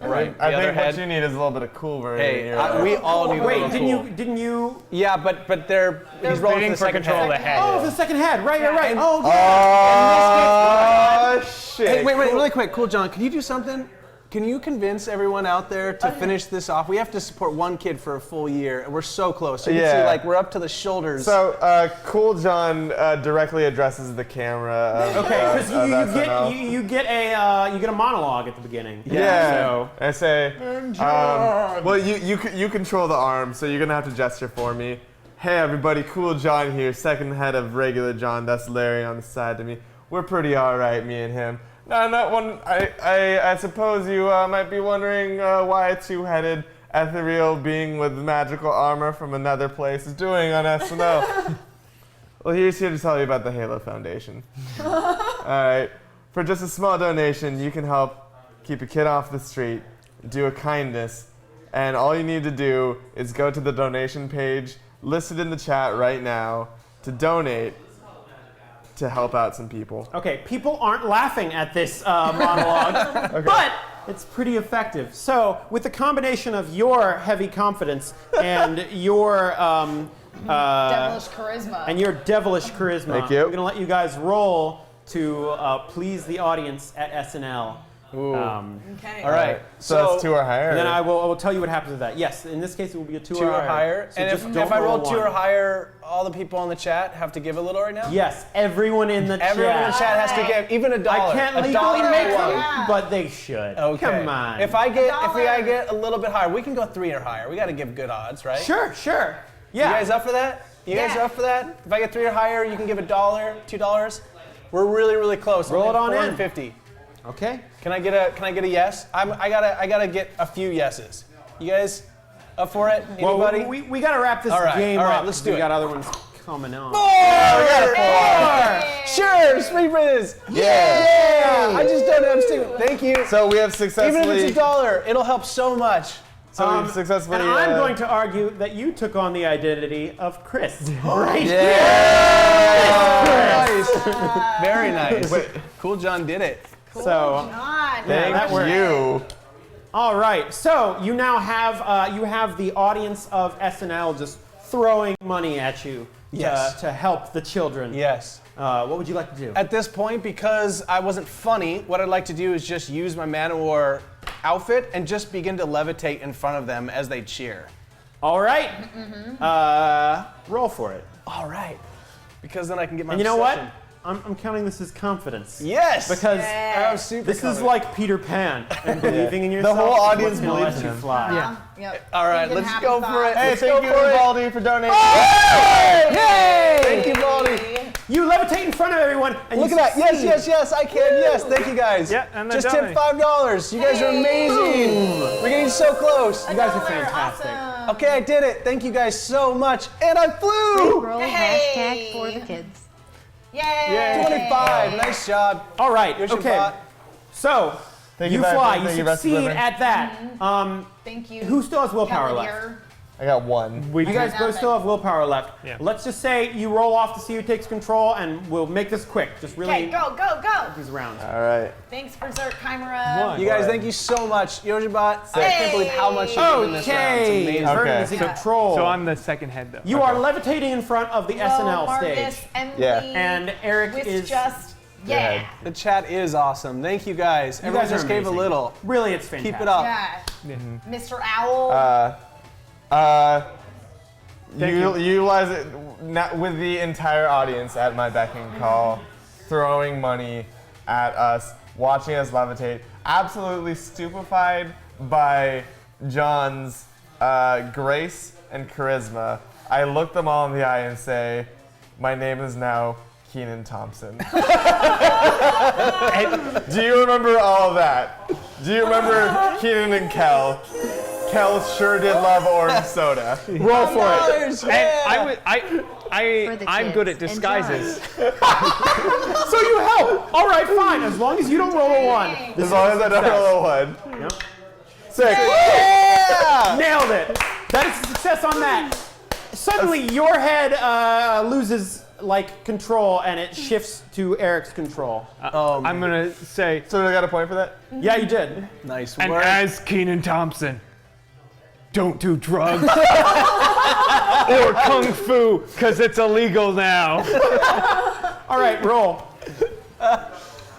I Right. think, The I other think what head. you need is a little bit of cool version. Hey, here. we all need a Wait, little didn't you? Yeah, but he's rolling for Bidding the for second control of the head. head. Oh, for the second head. Right. and- Oh, yeah. Oh, shit. Hey, wait, really quick. Cool, John. Can you do something? Can you convince everyone out there to finish this off? We have to support one kid for a full year, and we're so close. So you can see, Yeah. like, we're up to the shoulders. So, Cool John directly addresses the camera. Okay, because of SNL. you get a monologue at the beginning. Yeah. So I say, well, you control the arm, so you're gonna have to gesture for me. Hey, everybody, Cool John here, second head of regular John. That's Larry on the side to me. We're pretty all right, me and him. No, not one. I suppose you might be wondering why a two-headed ethereal being with magical armor from another place is doing on SNL. Well, he's here to tell you about the Halo Foundation. All right. For just a small donation, you can help keep a kid off the street, do a kindness, and all you need to do is go to the donation page listed in the chat right now, to donate to help out some people. Okay, people aren't laughing at this monologue, but it's pretty effective. So, with the combination of your heavy confidence and your Devilish charisma. Thank you. I'm gonna let you guys roll to please the audience at SNL. Okay. All right. So that's 2 or higher. And then I will tell you what happens with that. Yes, in this case it will be a 2 2 or higher. So And just if don't I roll roll 2 or one. higher, all the people in the chat have to give a little right now? Yes, everyone in the Everyone in the chat. chat has to give even $1. I can't $1 legally make for them, one. but they should. Okay. Come on. If I get a little bit higher, we can go 3 or higher. We got to give good odds, right? Sure. You Yeah. guys up for that? You guys are up for that? If I get 3 or higher, you can give $1, $2. We're really, really close. Roll it on in. 450. Okay. Can I get a yes? I gotta get a few yeses. You guys up for it? Anybody? Well, we got to wrap this All right, game all right, up. let's 'cause do we it. got other ones coming on. Sure, sweet Riz. Yeah. I just don't understand. Thank you. So we have Even successfully. if it's $1, it'll help so much. So we've successfully. And I'm going to argue that you took on the identity of Chris. Right? Nice. Very nice. Cool John did it. So, God. yeah, that worked. you. All right. So you now have the audience of SNL just throwing money at you Yes. to help the children. Yes. What would you like to do? At this point, because I wasn't funny, what I'd like to do is just use my Man-O-War outfit and just begin to levitate in front of them as they cheer. All right. Roll for it. All right. Because then I can get my And you know what? obsession. I'm counting this as confidence. Yes! Because I'm super this is confident. like Peter Pan and believing in yourself. whole is audience what's gonna believes let in you him. fly. Yep. All right, Thinking let's happy go for thoughts. it. Hey, Let's thank go you, for it. Baldy, for donating. Yay! Thank you, Baldy. You levitate in front of everyone and Look you at that. Yes, succeed. yes, yes, I can. Yes, thank you guys. Yeah, and then just tip donate. $5. You guys are amazing. We're getting so close. You guys are $1. fantastic. Awesome. Okay, I did it. Thank you guys so much. And I flew. Roll Hey. hashtag for the kids. Yay. 25. Nice job. All right. Here's your Okay. bot. So Thank you you, Becky. fly. Thank You you, Best succeed Living. at that. Thank you. Who still has willpower left? Cavalier. I got 1. We You guys got both nothing. still have willpower left. Yeah. Let's just say you roll off to see who takes control, and we'll make this quick. Just really Okay, go, go, go. these rounds. All right. Thanks, Berserk Chimera. You guys, thank you so much. Yojibot, I can't believe how much you did in this round. It's Okay. amazing. Vernon Okay. is in control. So I'm the second head though. You are levitating in front of the SNL Marcus, stage, Emily, Yeah. and Eric with is just ahead. yeah. The chat is awesome. Thank you guys. You Everyone guys are just gave a amazing. little. Really, it's fantastic. Keep it up. Yeah. Mr. Owl. You utilize it not with the entire audience at my beck and call, throwing money at us, watching us levitate, absolutely stupefied by John's grace and charisma. I look them all in the eye and say, "My name is now Keenan Thompson." Do you remember all of that? Do you remember Keenan and Kel? Kel sure did love orange soda. Roll for it. And For the I'm good at kids. disguises. So you help. All right, fine. As long as you don't roll a 1. As long as I don't roll a 1. Yep. 6. Nailed it. That is a success on that. Suddenly, your head loses like control, and it shifts to Eric's control. I'm gonna say, So I got a point for that? Yeah, you did. Nice and work. as Keenan Thompson, don't do drugs or kung fu, cause it's illegal now. All right, roll.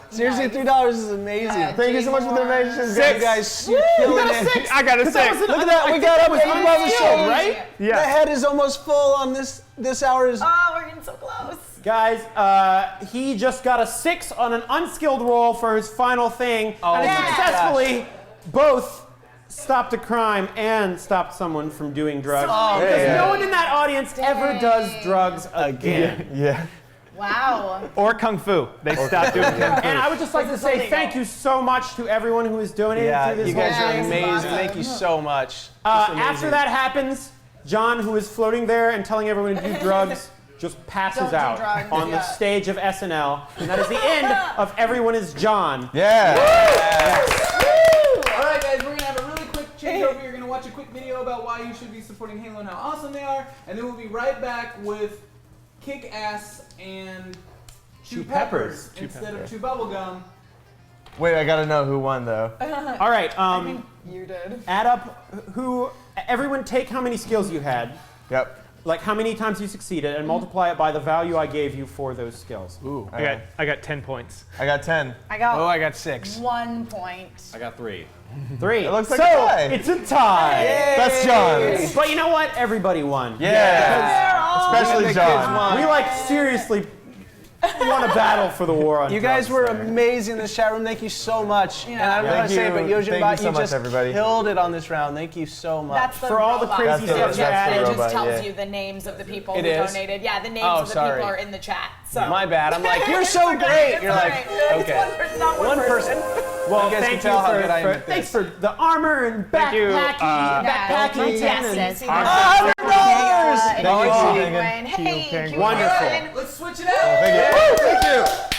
Seriously, $3 is amazing. Yeah, Thank you so much for the donations. You guys, you're killing it. I got a 6. Look at that, we got up above the shoulder, right? The Yeah. head is almost full on this hour's. Oh, we're getting so close. Guys, he just got a 6 on an unskilled roll for his final thing, and it my successfully both stopped a crime and stopped someone from doing drugs. Because yeah. no one in that audience ever Dang. does drugs again. Yeah. Wow. Or kung fu. They stopped doing kung fu. And I would just like to This is say illegal. thank you so much to everyone who has donated Yeah, through this you guys whole are thing. Yes, amazing. awesome. Thank you so much. Just After amazing. that happens, John, who is floating there and telling everyone to do drugs, just passes Don't do out drugs, on the yeah. stage of SNL. And that is the end of Everyone is John. Yeah. All right, guys, we're gonna have a really quick changeover. You're gonna watch a quick video about why you should be supporting Halo and how awesome they are, and then we'll be right back with kick ass and chew peppers. instead of chew bubblegum. Wait, I gotta know who won though. All right. You did. Add up who. Everyone, take how many skills you had, Yep. like how many times you succeeded, and multiply it by the value I gave you for those skills. Ooh. I got 10 points. I got 10. I got Oh, I got 6. 1 point. I got 3. 3. It looks like so a tie. it's a tie. That's John's. But you know what? Everybody won. Yeah. Especially John. We like seriously won a battle for the war on You guys drugs were there. amazing in this chat room. Thank you so much. And I don't know how to say it, but Thank you Yojinbot, so you much, just everybody. killed it on this round. Thank you so much. That's the For all the robot. crazy stuff It you added. just Robot, tells yeah. you the names of the people It who is? donated. Yeah, the names Oh, of the sorry. people are in the chat. So. My bad. I'm like, you're so It's okay, great. it's You're all like, right. It's okay. one person, not one person. Well, You guys thank can you tell how for, good I am at thanks this. for the armor and Thank you, backpacking. Yes, $100. $100! Hey, Thank you. Hey, Wonderful. Karen. Let's switch it out. Thank you.